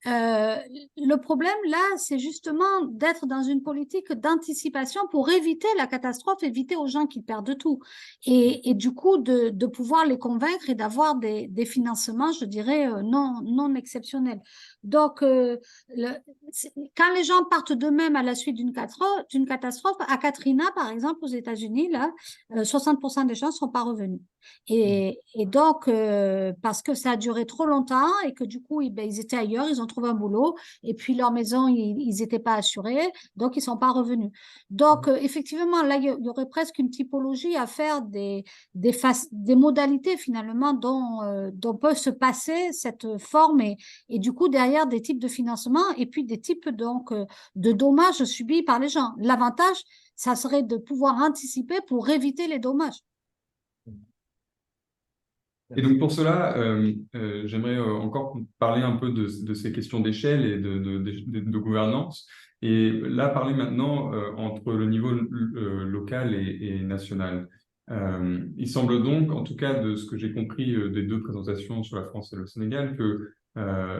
Le problème, là, c'est justement d'être dans une politique d'anticipation pour éviter la catastrophe, éviter aux gens qu'ils perdent tout. Et du coup, de pouvoir les convaincre et d'avoir des financements, je dirais, non exceptionnels. Donc, quand les gens partent d'eux-mêmes à la suite d'une catastrophe, à Katrina, par exemple, aux États-Unis, là, 60% des gens ne sont pas revenus. Et donc, parce que ça a duré trop longtemps et que du coup, ils étaient ailleurs, ils ont trouvé un boulot et puis leur maison, ils n'étaient pas assurés, donc ils ne sont pas revenus. Donc, effectivement, là, il y aurait presque une typologie à faire des modalités finalement dont peut se passer cette forme et du coup, derrière des types de financement et puis des types donc, de dommages subis par les gens. L'avantage, ça serait de pouvoir anticiper pour éviter les dommages. Et donc pour cela, j'aimerais encore parler un peu de ces questions d'échelle et de gouvernance. Et là, parler maintenant entre le niveau local et national. Il semble donc, en tout cas de ce que j'ai compris des deux présentations sur la France et le Sénégal, que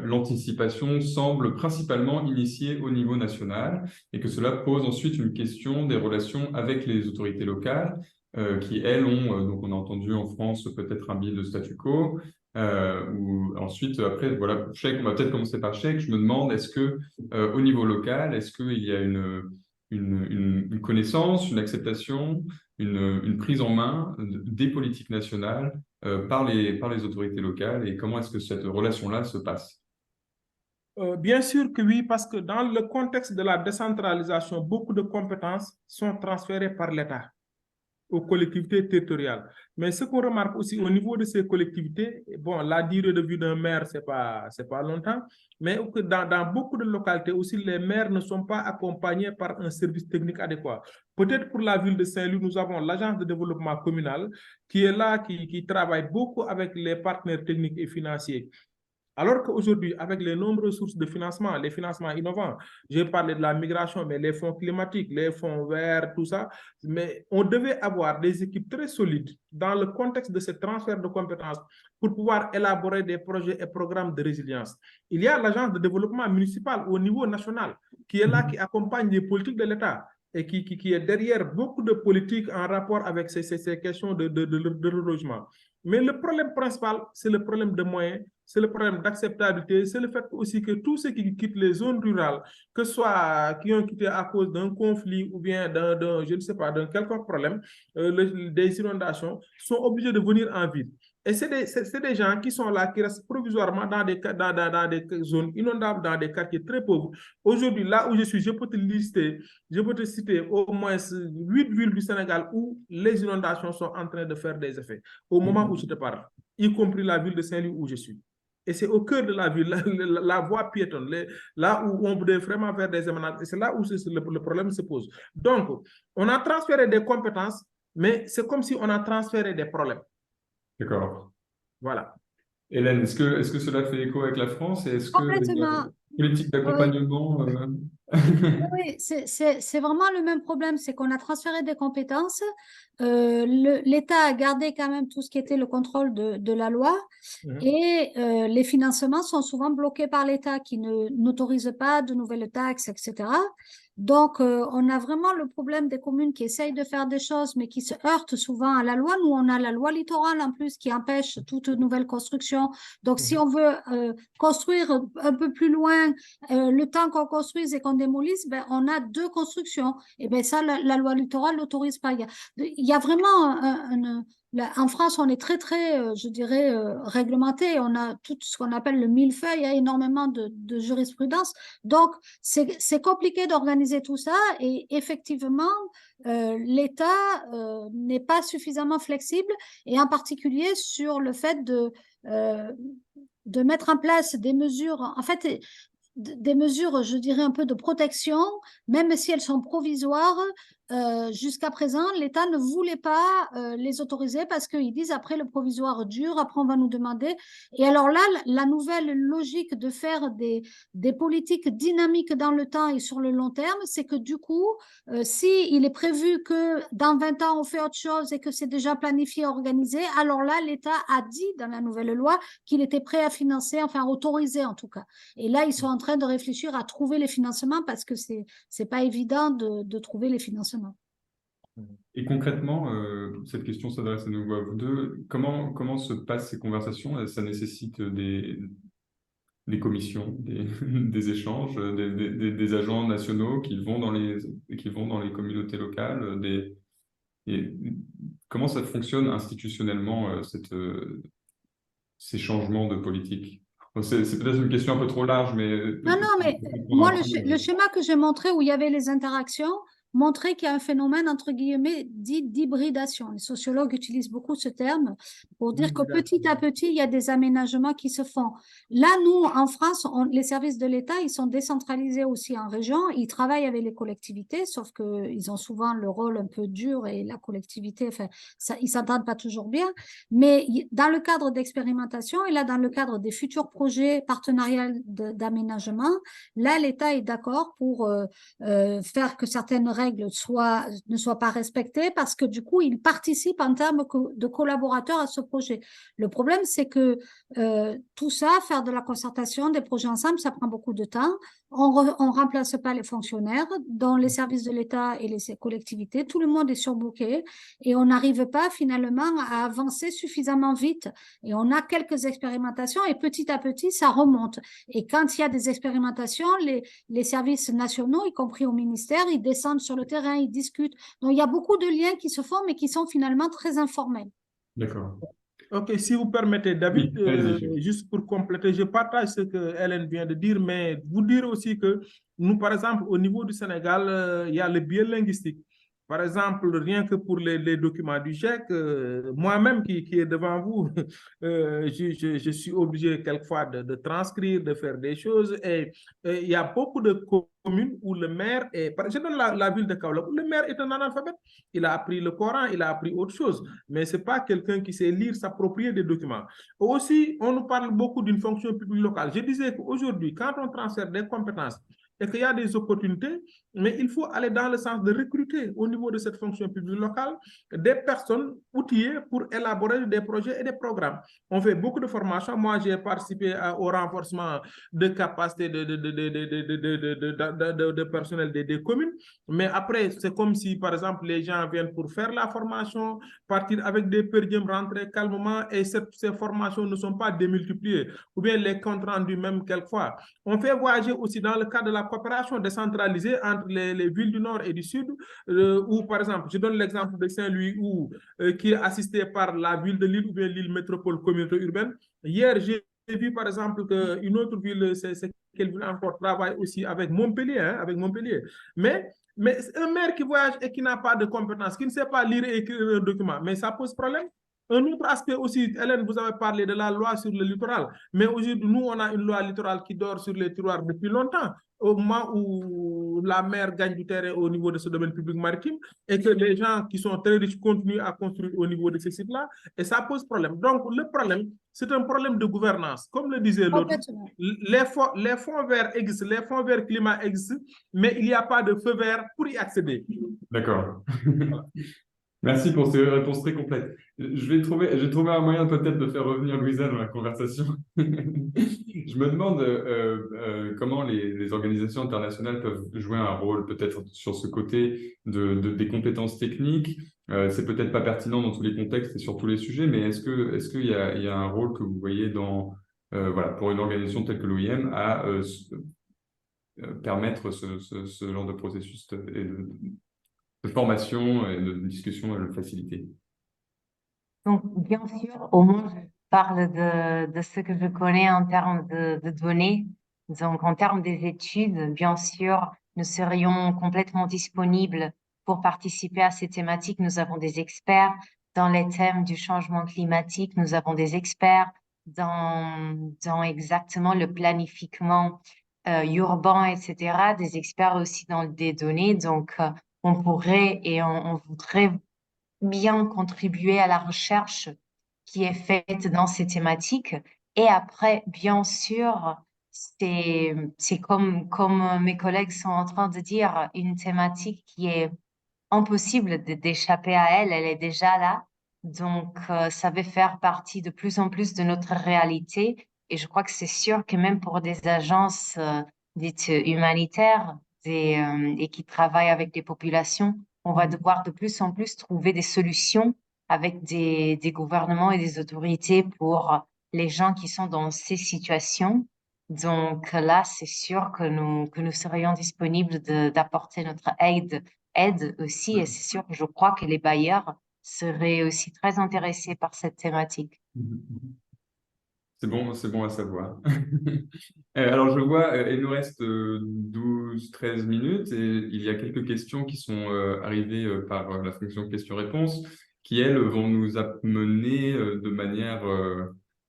l'anticipation semble principalement initiée au niveau national et que cela pose ensuite une question des relations avec les autorités locales qui, elles, ont, donc on a entendu en France peut-être un biais de statu quo, ou ensuite, après, voilà, pour Chèque, on va peut-être commencer par Chèque. Je me demande, est-ce que au niveau local, est-ce qu'il y a une connaissance, une acceptation, une prise en main des politiques nationales par les autorités locales et comment est-ce que cette relation-là se passe? Bien sûr que oui, parce que dans le contexte de la décentralisation, beaucoup de compétences sont transférées par l'État aux collectivités territoriales. Mais ce qu'on remarque aussi au niveau de ces collectivités, bon, la durée de vie d'un maire, c'est pas longtemps, mais dans beaucoup de localités aussi, les maires ne sont pas accompagnés par un service technique adéquat. Peut-être pour la ville de Saint-Louis, nous avons l'agence de développement communal qui est là, qui travaille beaucoup avec les partenaires techniques et financiers. Alors qu'aujourd'hui, avec les nombreuses sources de financement, les financements innovants, j'ai parlé de la migration, mais les fonds climatiques, les fonds verts, tout ça, mais on devait avoir des équipes très solides dans le contexte de ce transfert de compétences pour pouvoir élaborer des projets et programmes de résilience. Il y a l'agence de développement municipal au niveau national qui est là, qui accompagne les politiques de l'État et qui est derrière beaucoup de politiques en rapport avec ces questions de relogement. Mais le problème principal, c'est le problème de moyens, c'est le problème d'acceptabilité, c'est le fait aussi que tous ceux qui quittent les zones rurales, que ce soit qui ont quitté à cause d'un conflit ou bien je ne sais pas, d'un quelconque problème, des inondations, sont obligés de venir en ville. Et c'est des gens qui sont là, qui restent provisoirement dans des zones inondables, dans des quartiers très pauvres. Aujourd'hui, là où je suis, je peux te citer au moins 8 villes du Sénégal où les inondations sont en train de faire des effets au moment où je te parle, y compris la ville de Saint-Louis où je suis. Et c'est au cœur de la ville, la voie piétonne, là où on voudrait vraiment faire des émanations. Et c'est là où le problème se pose. Donc, on a transféré des compétences, mais c'est comme si on a transféré des problèmes. D'accord. Voilà. Hélène, est-ce que cela fait écho avec la France et Complètement. politique d'accompagnement. Oui, c'est vraiment le même problème, c'est qu'on a transféré des compétences. L'État a gardé quand même tout ce qui était le contrôle de la loi et les financements sont souvent bloqués par l'État qui n'autorise pas de nouvelles taxes, etc. Donc, on a vraiment le problème des communes qui essayent de faire des choses, mais qui se heurtent souvent à la loi. Nous, on a la loi littorale en plus qui empêche toute nouvelle construction. Donc, si on veut construire un peu plus loin, le temps qu'on construise et qu'on démolisse, ben, on a 2 constructions. Et bien ça, la loi littorale l'autorise pas. Il y a vraiment en France, on est très, je dirais, réglementé. On a tout ce qu'on appelle le millefeuille, il y a énormément de jurisprudence. Donc, c'est compliqué d'organiser tout ça et effectivement, l'État n'est pas suffisamment flexible et en particulier sur le fait de mettre en place des mesures, en fait, des mesures, je dirais, un peu de protection, même si elles sont provisoires. Jusqu'à présent, l'État ne voulait pas les autoriser parce qu'ils disent après le provisoire dure, après on va nous demander. Et alors là, la nouvelle logique de faire des politiques dynamiques dans le temps et sur le long terme, c'est que du coup, s'il est prévu que dans 20 ans, on fait autre chose et que c'est déjà planifié, organisé, alors là, l'État a dit dans la nouvelle loi qu'il était prêt à financer, enfin autoriser en tout cas. Et là, ils sont en train de réfléchir à trouver les financements parce que c'est pas évident de trouver les financements. Et concrètement, cette question s'adresse à nouveau à vous deux. Comment se passent ces conversations? Ça nécessite des commissions, des échanges, des agents nationaux qui vont dans les communautés locales. Et comment ça fonctionne institutionnellement, ces changements de politique? C'est peut-être une question un peu trop large, mais... Non, mais moi, le schéma que j'ai montré où il y avait les interactions montrait qu'il y a un phénomène, entre guillemets, dit d'hybridation. Les sociologues utilisent beaucoup ce terme pour dire que petit à petit, il y a des aménagements qui se font. Là, nous, en France, les services de l'État, ils sont décentralisés aussi en région. Ils travaillent avec les collectivités, sauf qu'ils ont souvent le rôle un peu dur et la collectivité, enfin, ils ne s'entendent pas toujours bien. Mais dans le cadre d'expérimentation et là, dans le cadre des futurs projets partenariaux d'aménagement, là, l'État est d'accord pour faire que certaines règles ne soient pas respectées parce que du coup, ils participent en termes de collaborateurs à ce projet. Le problème, c'est que tout ça, faire de la concertation, des projets ensemble, ça prend beaucoup de temps. On ne remplace pas les fonctionnaires dans les services de l'État et les collectivités. Tout le monde est surbooké et on n'arrive pas finalement à avancer suffisamment vite. Et on a quelques expérimentations et petit à petit, ça remonte. Et quand il y a des expérimentations, les services nationaux, y compris au ministère, ils descendent sur le terrain, ils discutent. Donc, il y a beaucoup de liens qui se font, mais qui sont finalement très informels. D'accord. Ok, si vous permettez, David, oui, juste pour compléter, je partage ce que Hélène vient de dire, mais vous dire aussi que nous, par exemple, au niveau du Sénégal, il y a le biais linguistique. Par exemple, rien que pour les documents du GIEC, moi-même qui est devant vous, je suis obligé quelquefois de transcrire, de faire des choses. Et il y a beaucoup de communes où le maire est... Je donne la ville de Kaolack, où le maire est un analphabète. Il a appris le Coran, il a appris autre chose. Mais ce n'est pas quelqu'un qui sait lire, s'approprier des documents. Aussi, on nous parle beaucoup d'une fonction publique locale. Je disais qu'aujourd'hui, quand on transfère des compétences, et qu'il y a des opportunités, mais il faut aller dans le sens de recruter au niveau de cette fonction publique locale des personnes outillées pour élaborer des projets et des programmes. On fait beaucoup de formations. Moi, j'ai participé au renforcement de capacités de personnel des communes, mais après, c'est comme si, par exemple, les gens viennent pour faire la formation, partir avec des per diem, rentrer calmement, et ces formations ne sont pas démultipliées, ou bien les comptes rendus même quelquefois. On fait voyager aussi dans le cadre de la coopération décentralisée entre les villes du Nord et du Sud, où, par exemple, je donne l'exemple de Saint-Louis, qui est assisté par la ville de Lille ou bien Lille Métropole Communauté Urbaine. Hier, j'ai vu, par exemple, qu'une autre ville, c'est quelle ville encore, travaille aussi avec Montpellier, Mais un maire qui voyage et qui n'a pas de compétences, qui ne sait pas lire et écrire un document, mais ça pose problème. Un autre aspect aussi, Hélène, vous avez parlé de la loi sur le littoral, mais aujourd'hui, nous, on a une loi littorale qui dort sur les tiroirs depuis longtemps, au moment où la mer gagne du terrain au niveau de ce domaine public maritime et que les gens qui sont très riches continuent à construire au niveau de ces sites-là, et ça pose problème. Donc, le problème, c'est un problème de gouvernance. Comme le disait l'autre, les fonds verts existent, les fonds verts climat existent, mais il n'y a pas de feu vert pour y accéder. D'accord. Merci pour ces réponses très complètes. Je vais trouver un moyen peut-être de faire revenir Louisa dans la conversation. Je me demande comment les organisations internationales peuvent jouer un rôle peut-être sur ce côté des compétences techniques. C'est peut-être pas pertinent dans tous les contextes et sur tous les sujets, mais est-ce qu'il y a un rôle que vous voyez voilà, pour une organisation telle que l'OIM à permettre ce genre de processus de formation et de discussion et de le faciliter? Donc, bien sûr, au moins, je parle de ce que je connais en termes de données. Donc, en termes des études, bien sûr, nous serions complètement disponibles pour participer à ces thématiques. Nous avons des experts dans les thèmes du changement climatique. Nous avons des experts dans exactement le planification urbain, etc. Des experts aussi dans des données. Donc, on pourrait et on voudrait bien contribuer à la recherche qui est faite dans ces thématiques. Et après, bien sûr, c'est comme mes collègues sont en train de dire, une thématique qui est impossible d'échapper à elle, elle est déjà là. Donc, ça va faire partie de plus en plus de notre réalité. Et je crois que c'est sûr que même pour des agences dites humanitaires et qui travaillent avec des populations, on va devoir de plus en plus trouver des solutions avec des gouvernements et des autorités pour les gens qui sont dans ces situations. Donc là, c'est sûr que nous serions disponibles d'apporter notre aide aussi, et c'est sûr que je crois que les bailleurs seraient aussi très intéressés par cette thématique. C'est bon à savoir. Alors, je vois, il nous reste 12-13 minutes et il y a quelques questions qui sont arrivées par la fonction questions-réponses qui, elles, vont nous amener de manière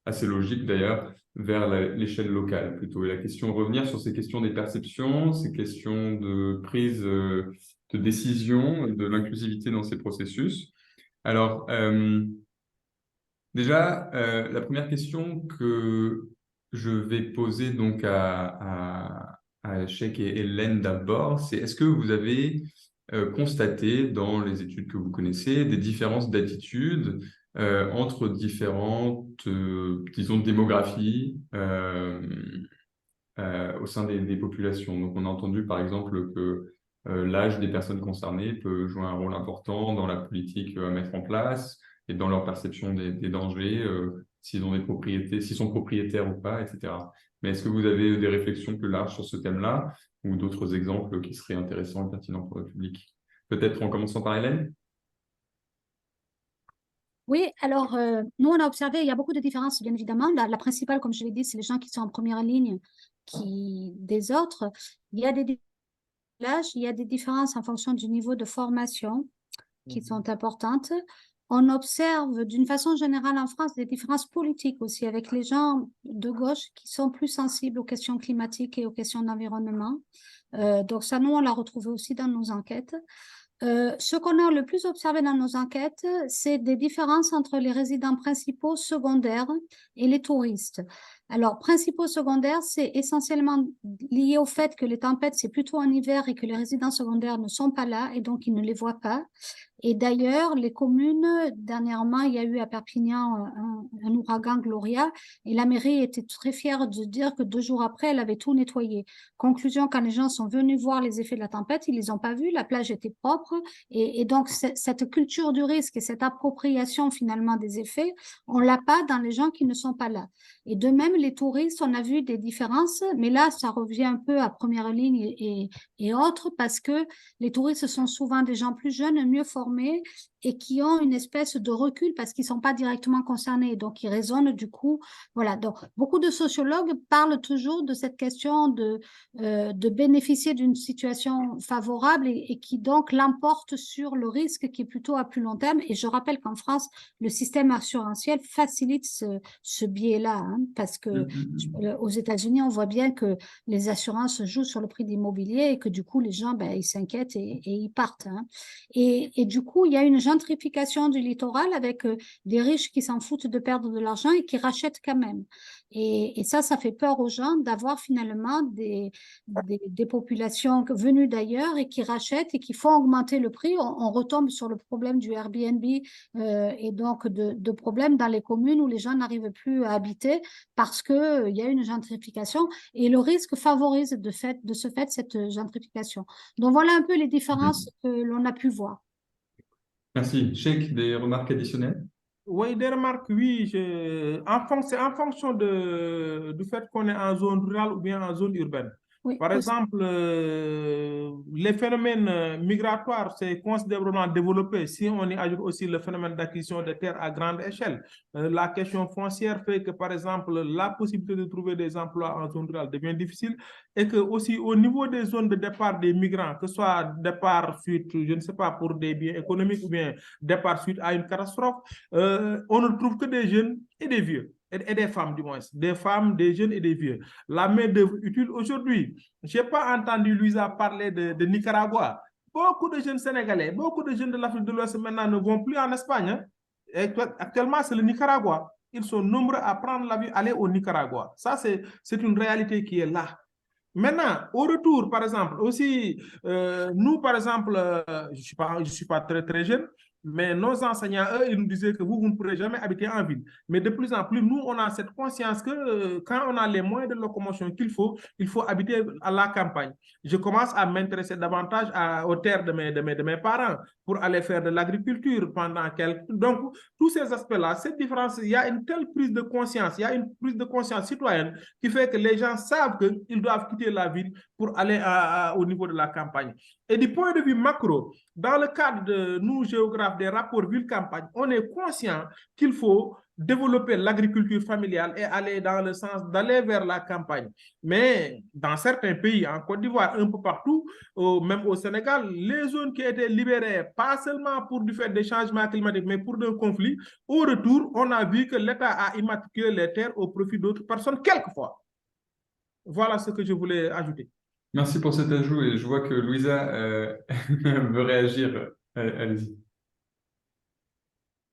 assez logique d'ailleurs vers l'échelle locale plutôt. Et la question, revenir sur ces questions des perceptions, ces questions de prise de décision, de l'inclusivité dans ces processus. Alors, déjà, la première question que je vais poser donc à Cheikh et Hélène d'abord, c'est est-ce que vous avez constaté dans les études que vous connaissez des différences d'attitude entre différentes, disons, démographies au sein des populations? Donc, on a entendu par exemple que l'âge des personnes concernées peut jouer un rôle important dans la politique à mettre en place et dans leur perception des dangers, s'ils ont des propriétés, s'ils sont propriétaires ou pas, etc. Mais est-ce que vous avez des réflexions plus larges sur ce thème-là ou d'autres exemples qui seraient intéressants et pertinents pour le public? Peut-être en commençant par Hélène? Oui, alors nous, on a observé, il y a beaucoup de différences, bien évidemment. La principale, comme je l'ai dit, c'est les gens qui sont en première ligne des autres. Il y a des il y a des différences en fonction du niveau de formation qui sont importantes. On observe d'une façon générale en France des différences politiques aussi avec les gens de gauche qui sont plus sensibles aux questions climatiques et aux questions d'environnement. Donc ça, nous, on l'a retrouvé aussi dans nos enquêtes. Ce qu'on a le plus observé dans nos enquêtes, c'est des différences entre les résidents principaux, secondaires et les touristes. Alors, principaux, secondaires, c'est essentiellement lié au fait que les tempêtes, c'est plutôt en hiver et que les résidents secondaires ne sont pas là et donc ils ne les voient pas. Et d'ailleurs, les communes, dernièrement, il y a eu à Perpignan un ouragan Gloria et la mairie était très fière de dire que 2 jours après, elle avait tout nettoyé. Conclusion, quand les gens sont venus voir les effets de la tempête, ils ne les ont pas vus, la plage était propre et donc cette culture du risque et cette appropriation finalement des effets, on ne l'a pas dans les gens qui ne sont pas là. Et de même, les touristes, on a vu des différences, mais là, ça revient un peu à première ligne et autres parce que les touristes sont souvent des gens plus jeunes, mieux formés et qui ont une espèce de recul parce qu'ils ne sont pas directement concernés. Donc, ils raisonnent du coup. Voilà. Donc, beaucoup de sociologues parlent toujours de cette question de bénéficier d'une situation favorable et qui donc l'emporte sur le risque qui est plutôt à plus long terme. Et je rappelle qu'en France, le système assurantiel facilite ce biais-là, hein, parce que aux États-Unis, on voit bien que les assurances jouent sur le prix de l'immobilier et que du coup, les gens, ben, ils s'inquiètent et ils partent, hein. Et du coup, il y a une gentrification du littoral avec des riches qui s'en foutent de perdre de l'argent et qui rachètent quand même. Et ça fait peur aux gens d'avoir finalement des populations venues d'ailleurs et qui rachètent et qui font augmenter le prix. On retombe sur le problème du Airbnb et donc de problèmes dans les communes où les gens n'arrivent plus à habiter parce qu'il y a une gentrification et le risque favorise de ce fait cette gentrification. Donc voilà un peu les différences que l'on a pu voir. Merci. Cheikh, des remarques additionnelles? Oui, des remarques, oui. C'est en fonction du fait qu'on est en zone rurale ou bien en zone urbaine. Oui, Par aussi. exemple, les phénomènes migratoires, c'est considérablement développé si on y ajoute aussi le phénomène d'acquisition de terres à grande échelle. La question foncière fait que, par exemple, la possibilité de trouver des emplois en zone rurale devient difficile et que aussi au niveau des zones de départ des migrants, que ce soit départ suite, je ne sais pas, pour des biens économiques ou bien départ suite à une catastrophe, on ne trouve que des jeunes et des vieux, et des femmes du moins, des femmes, des jeunes et des vieux. La main-d'œuvre utile aujourd'hui. Je n'ai pas entendu Louisa parler de Nicaragua. Beaucoup de jeunes Sénégalais, beaucoup de jeunes de l'Afrique de l'Ouest maintenant ne vont plus en Espagne, hein. Actuellement, c'est le Nicaragua. Ils sont nombreux à prendre l'avion, aller au Nicaragua. Ça, c'est une réalité qui est là. Maintenant, au retour, par exemple, aussi, nous, par exemple, je suis pas très, très jeune, mais nos enseignants, eux, ils nous disaient que vous ne pourrez jamais habiter en ville. Mais de plus en plus, nous, on a cette conscience que quand on a les moyens de locomotion qu'il faut, il faut habiter à la campagne. Je commence à m'intéresser davantage aux terres de mes parents pour aller faire de l'agriculture pendant quelques... Donc, tous ces aspects-là, cette différence, il y a une telle prise de conscience, il y a une prise de conscience citoyenne qui fait que les gens savent qu'ils doivent quitter la ville pour aller au niveau de la campagne. Et du point de vue macro, dans le cadre de nous, géographes, des rapports ville-campagne, on est conscient qu'il faut développer l'agriculture familiale et aller dans le sens d'aller vers la campagne. Mais dans certains pays, en Côte d'Ivoire, un peu partout, même au Sénégal, les zones qui étaient libérées, pas seulement pour du fait des changements climatiques, mais pour un conflit, au retour, on a vu que l'État a immatriculé les terres au profit d'autres personnes, quelquefois. Voilà ce que je voulais ajouter. Merci pour cet ajout et je vois que Louisa veut réagir. Allez-y.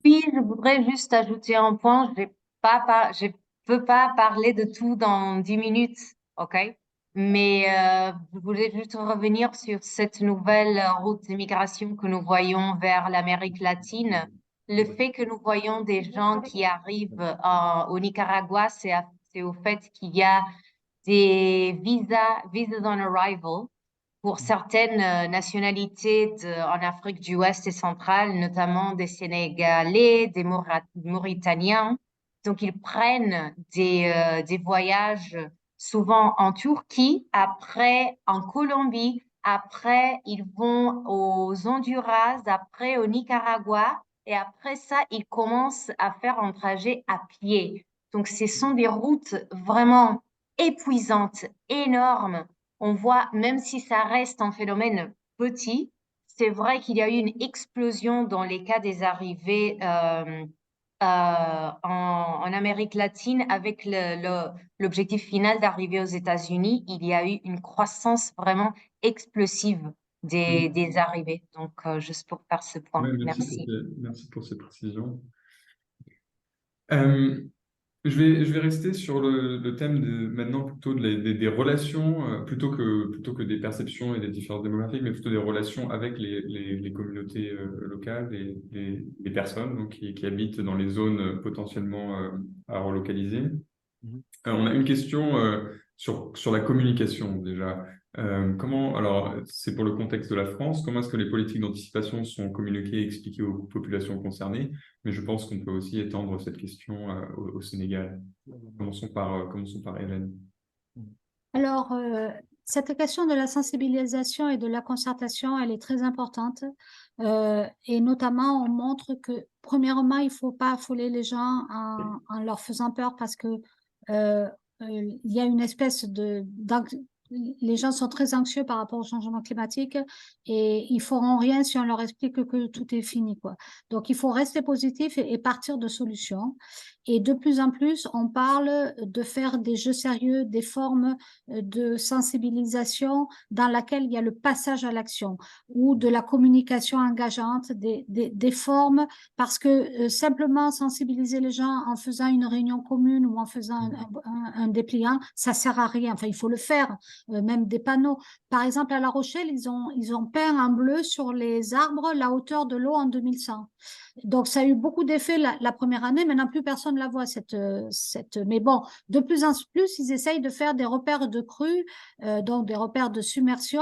Oui, je voudrais juste ajouter un point. Je peux pas parler de tout dans 10 minutes, ok? Mais je voulais juste revenir sur cette nouvelle route d'immigration que nous voyons vers l'Amérique latine. Le fait que nous voyons des gens qui arrivent au Nicaragua, c'est au fait qu'il y a des visas on arrival pour certaines nationalités en Afrique du Ouest et centrale, notamment des Sénégalais, des Mauritaniens. Donc, ils prennent des voyages souvent en Turquie, après en Colombie, après ils vont aux Honduras, après au Nicaragua, et après ça, ils commencent à faire un trajet à pied. Donc, ce sont des routes vraiment épuisantes, énormes. On voit, même si ça reste un phénomène petit, c'est vrai qu'il y a eu une explosion dans les cas des arrivées en Amérique latine avec l'objectif final d'arriver aux États-Unis. Il y a eu une croissance vraiment explosive des arrivées. Donc, juste pour faire ce point. Ouais, Merci. merci pour ces précisions. Je vais rester sur le thème maintenant plutôt des relations, plutôt que des perceptions et des différences démographiques, mais plutôt des relations avec les communautés locales, les personnes donc, qui habitent dans les zones potentiellement à relocaliser. On a une question sur la communication déjà. Alors, c'est pour le contexte de la France, comment est-ce que les politiques d'anticipation sont communiquées et expliquées aux populations concernées? Mais je pense qu'on peut aussi étendre cette question au Sénégal. Commençons par Hélène. Alors, cette question de la sensibilisation et de la concertation, elle est très importante. Et notamment, on montre que, premièrement, il ne faut pas affoler les gens en leur faisant peur parce que il y a une espèce les gens sont très anxieux par rapport au changement climatique et ils feront rien si on leur explique que tout est fini, quoi. Donc, il faut rester positif et partir de solutions. Et de plus en plus, on parle de faire des jeux sérieux, des formes de sensibilisation dans laquelle il y a le passage à l'action ou de la communication engageante, des formes, parce que simplement sensibiliser les gens en faisant une réunion commune ou en faisant un dépliant, ça sert à rien. Enfin, il faut le faire, même des panneaux. Par exemple, à La Rochelle, ils ont peint en bleu sur les arbres la hauteur de l'eau en 2100. Donc, ça a eu beaucoup d'effets la première année. Maintenant, plus personne ne la voit, mais bon, de plus en plus, ils essayent de faire des repères de crue, donc des repères de submersion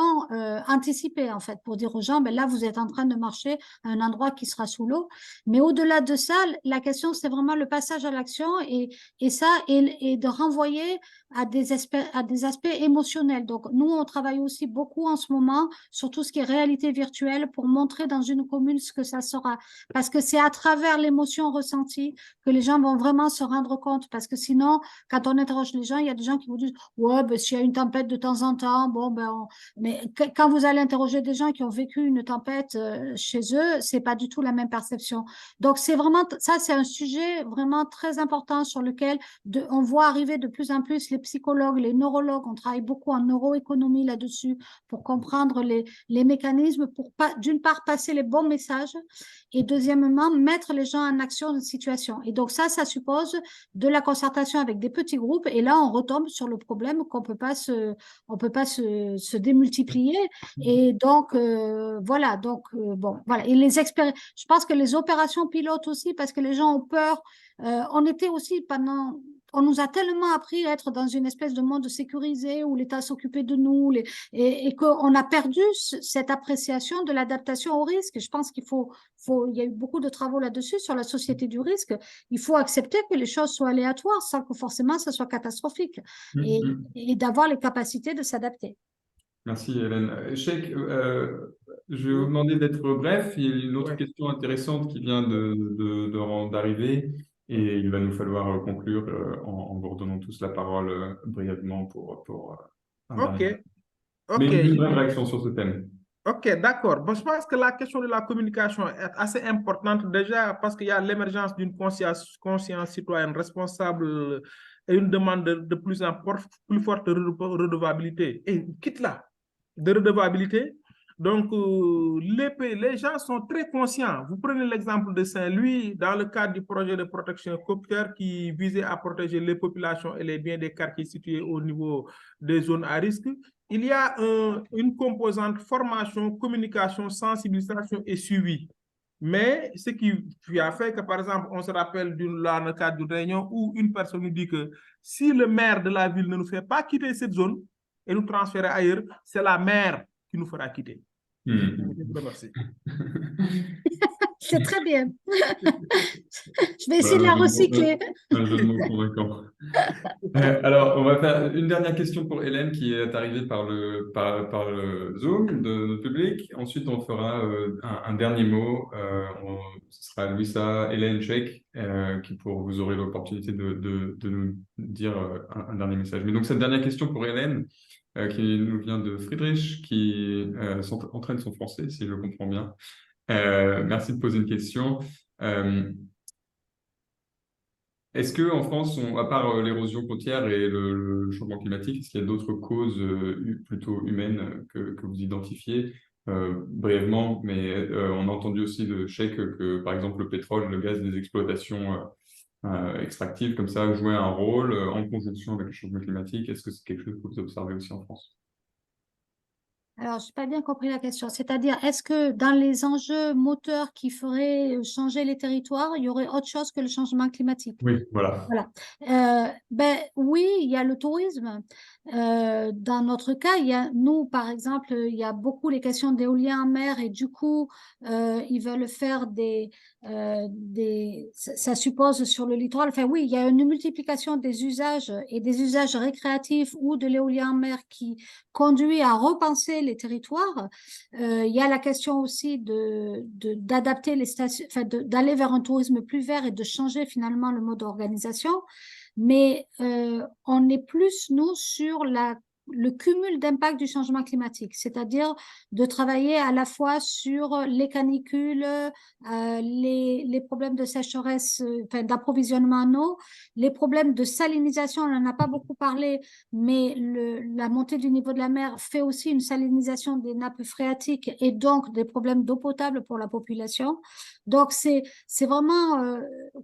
anticipés, en fait, pour dire aux gens, ben là, vous êtes en train de marcher à un endroit qui sera sous l'eau. Mais au-delà de ça, la question, c'est vraiment le passage à l'action et de renvoyer à des aspects émotionnels. Donc, nous, on travaille aussi beaucoup en ce moment sur tout ce qui est réalité virtuelle pour montrer dans une commune ce que ça sera. Parce que c'est à travers l'émotion ressentie que les gens vont vraiment se rendre compte. Parce que sinon, quand on interroge les gens, il y a des gens qui vous disent « Ouais, ben, s'il y a une tempête de temps en temps, bon, ben, mais quand vous allez interroger des gens qui ont vécu une tempête chez eux, c'est pas du tout la même perception. Donc, c'est vraiment, ça, c'est un sujet vraiment très important sur lequel on voit arriver de plus en plus les psychologues, les neurologues. On travaille beaucoup en neuroéconomie là-dessus pour comprendre les mécanismes pour, d'une part, passer les bons messages et deuxièmement, mettre les gens en action de situation. Et donc ça suppose de la concertation avec des petits groupes. Et là, on retombe sur le problème qu'on peut pas se démultiplier. Et donc, voilà. Donc, bon, voilà. Et je pense que les opérations pilotes aussi, parce que les gens ont peur. On était aussi on nous a tellement appris à être dans une espèce de monde sécurisé où l'État s'occupait de nous et qu'on a perdu cette appréciation de l'adaptation au risque. Je pense il y a eu beaucoup de travaux là-dessus sur la société du risque. Il faut accepter que les choses soient aléatoires sans que forcément ça soit catastrophique et d'avoir les capacités de s'adapter. Merci Hélène. Cheikh, je vais vous demander d'être bref. Il y a une autre question intéressante qui vient d'arriver et il va nous falloir conclure en vous redonnant tous la parole brièvement pour un dernier. Mais une brève réaction sur ce thème. Ok, d'accord. Bon, je pense que la question de la communication est assez importante déjà parce qu'il y a l'émergence d'une conscience citoyenne responsable et une demande de plus forte redevabilité. Et quitte là, de redevabilité. Donc, les gens sont très conscients. Vous prenez l'exemple de Saint-Louis dans le cadre du projet de protection côtière qui visait à protéger les populations et les biens des quartiers situés au niveau des zones à risque. Il y a une composante formation, communication, sensibilisation et suivi. Mais ce qui a fait que, par exemple, on se rappelle dans le cadre d'une réunion où une personne nous dit que si le maire de la ville ne nous fait pas quitter cette zone et nous transférer ailleurs, c'est la maire qui nous fera quitter. Je vous remercie. C'est très bien. Je vais essayer de la recycler. Un jeu de mots convaincant. Alors, on va faire une dernière question pour Hélène qui est arrivée par le Zoom de notre public. Ensuite, on fera un dernier mot. Ce sera Louisa, Hélène, Cheikh, vous aurez l'opportunité de nous dire un dernier message. Mais donc, cette dernière question pour Hélène, qui nous vient de Friedrich, qui entraîne son français, si je le comprends bien. Merci de poser une question. Est-ce qu'en France, à part l'érosion côtière et le changement climatique, est-ce qu'il y a d'autres causes plutôt humaines que vous identifiez brièvement, mais on a entendu aussi de Cheikh que, par exemple, le pétrole, le gaz des exploitations extractives, comme ça, jouaient un rôle en conjonction avec le changement climatique. Est-ce que c'est quelque chose que vous observez aussi en France? Alors, je n'ai pas bien compris la question. C'est-à-dire, est-ce que dans les enjeux moteurs qui feraient changer les territoires, il y aurait autre chose que le changement climatique? Oui, voilà. Voilà. Ben, oui, il y a le tourisme. Dans notre cas, nous, par exemple, il y a beaucoup les questions d'éolien en mer et du coup, ils veulent faire ça suppose sur le littoral. Enfin, oui, il y a une multiplication des usages et des usages récréatifs ou de l'éolien en mer qui conduit à repenser les territoires. Il y a la question aussi d'adapter les stations, enfin, d'aller vers un tourisme plus vert et de changer finalement le mode d'organisation. Mais on est plus, nous, sur le cumul d'impact du changement climatique, c'est-à-dire de travailler à la fois sur les canicules, les problèmes de sécheresse, enfin, d'approvisionnement en eau, les problèmes de salinisation, on n'en a pas beaucoup parlé, mais la montée du niveau de la mer fait aussi une salinisation des nappes phréatiques et donc des problèmes d'eau potable pour la population. Donc, c'est vraiment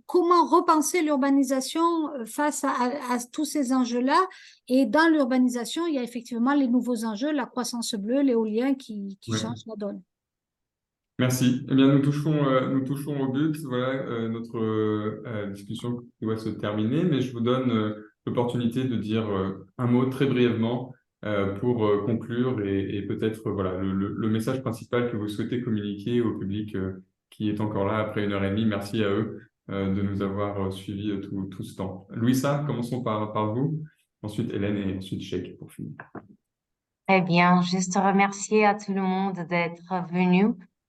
comment repenser l'urbanisation face à tous ces enjeux-là. Et dans l'urbanisation, il y a effectivement les nouveaux enjeux, la croissance bleue, l'éolien qui Ouais. changent la donne. Merci. Eh bien, nous touchons au but. Voilà, notre discussion doit se terminer, mais je vous donne l'opportunité de dire un mot très brièvement pour conclure et peut-être voilà le message principal que vous souhaitez communiquer au public qui est encore là après 1 heure et demie. Merci à eux de nous avoir suivis tout ce temps. Louisa, commençons par vous, ensuite Hélène et ensuite Sheikh pour finir. Très bien, juste remercier à tout le monde d'être venu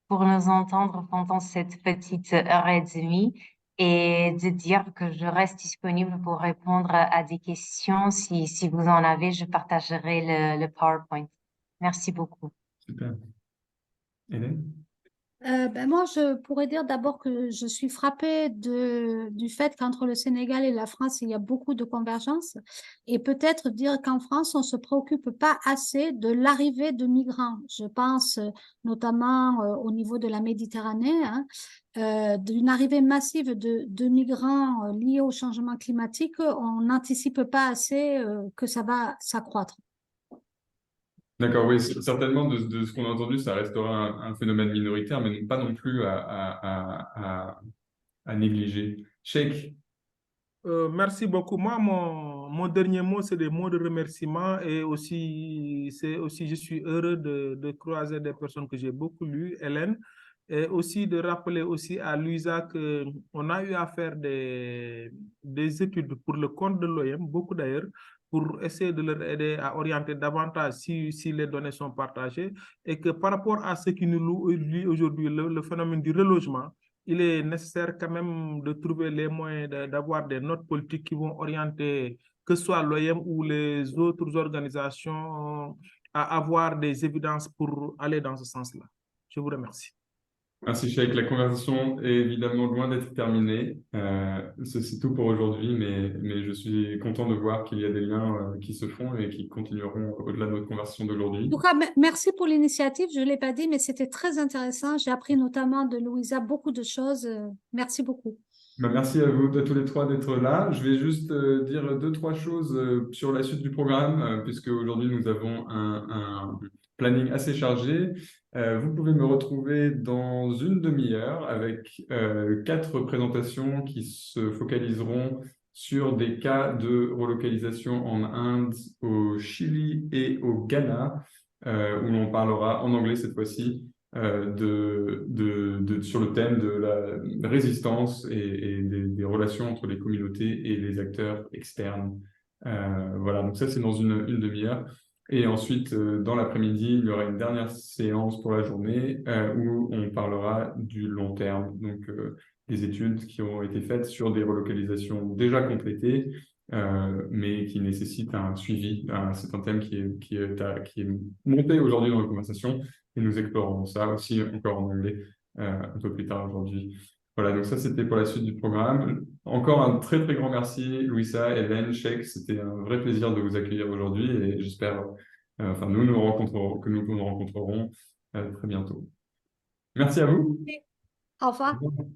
pour nous entendre pendant cette petite heure et demie et de dire que je reste disponible pour répondre à des questions. Si vous en avez, je partagerai le PowerPoint. Merci beaucoup. Super. Hélène? Ben moi, je pourrais dire d'abord que je suis frappée du fait qu'entre le Sénégal et la France, il y a beaucoup de convergences. Et peut-être dire qu'en France, on ne se préoccupe pas assez de l'arrivée de migrants. Je pense notamment au niveau de la Méditerranée, hein, d'une arrivée massive de migrants liés au changement climatique. On n'anticipe pas assez que ça va s'accroître. D'accord, oui, certainement de ce qu'on a entendu, ça restera un phénomène minoritaire, mais pas non plus à négliger. Sheikh, Merci beaucoup. Moi, mon dernier mot, c'est des mots de remerciement et je suis heureux de croiser des personnes que j'ai beaucoup lues, Hélène, et aussi de rappeler aussi à Louisa qu'on a eu à faire des études pour le compte de l'OIM, beaucoup d'ailleurs, pour essayer de leur aider à orienter davantage si les données sont partagées et que par rapport à ce qui nous lie aujourd'hui, le phénomène du relogement, il est nécessaire quand même de trouver les moyens d'avoir des notes politiques qui vont orienter, que ce soit l'OIM ou les autres organisations, à avoir des évidences pour aller dans ce sens-là. Je vous remercie. merci Sheikh. La conversation est évidemment loin d'être terminée. C'est tout pour aujourd'hui, mais je suis content de voir qu'il y a des liens qui se font et qui continueront au-delà de notre conversation d'aujourd'hui. En tout cas, merci pour l'initiative. Je ne l'ai pas dit, mais c'était très intéressant. J'ai appris notamment de Louisa beaucoup de choses. Merci beaucoup. Merci à vous, à tous les trois d'être là. Je vais juste dire 2, 3 choses sur la suite du programme, puisque aujourd'hui nous avons un planning assez chargé. Vous pouvez me retrouver dans 1 demi-heure avec 4 présentations qui se focaliseront sur des cas de relocalisation en Inde, au Chili et au Ghana, où l'on parlera en anglais cette fois-ci sur le thème de la résistance et des relations entre les communautés et les acteurs externes. Voilà, donc ça c'est dans 1 demi-heure. Et ensuite, dans l'après-midi, il y aura une dernière séance pour la journée où on parlera du long terme, donc des études qui ont été faites sur des relocalisations déjà complétées, mais qui nécessitent un suivi. C'est un thème qui est monté aujourd'hui dans la conversation. Et nous explorerons ça aussi encore en anglais un peu plus tard aujourd'hui. Voilà, donc ça c'était pour la suite du programme. Encore un très très grand merci Louisa, Hélène, Sheikh. C'était un vrai plaisir de vous accueillir aujourd'hui et j'espère que nous nous rencontrerons très bientôt. Merci à vous. Au revoir. Au revoir.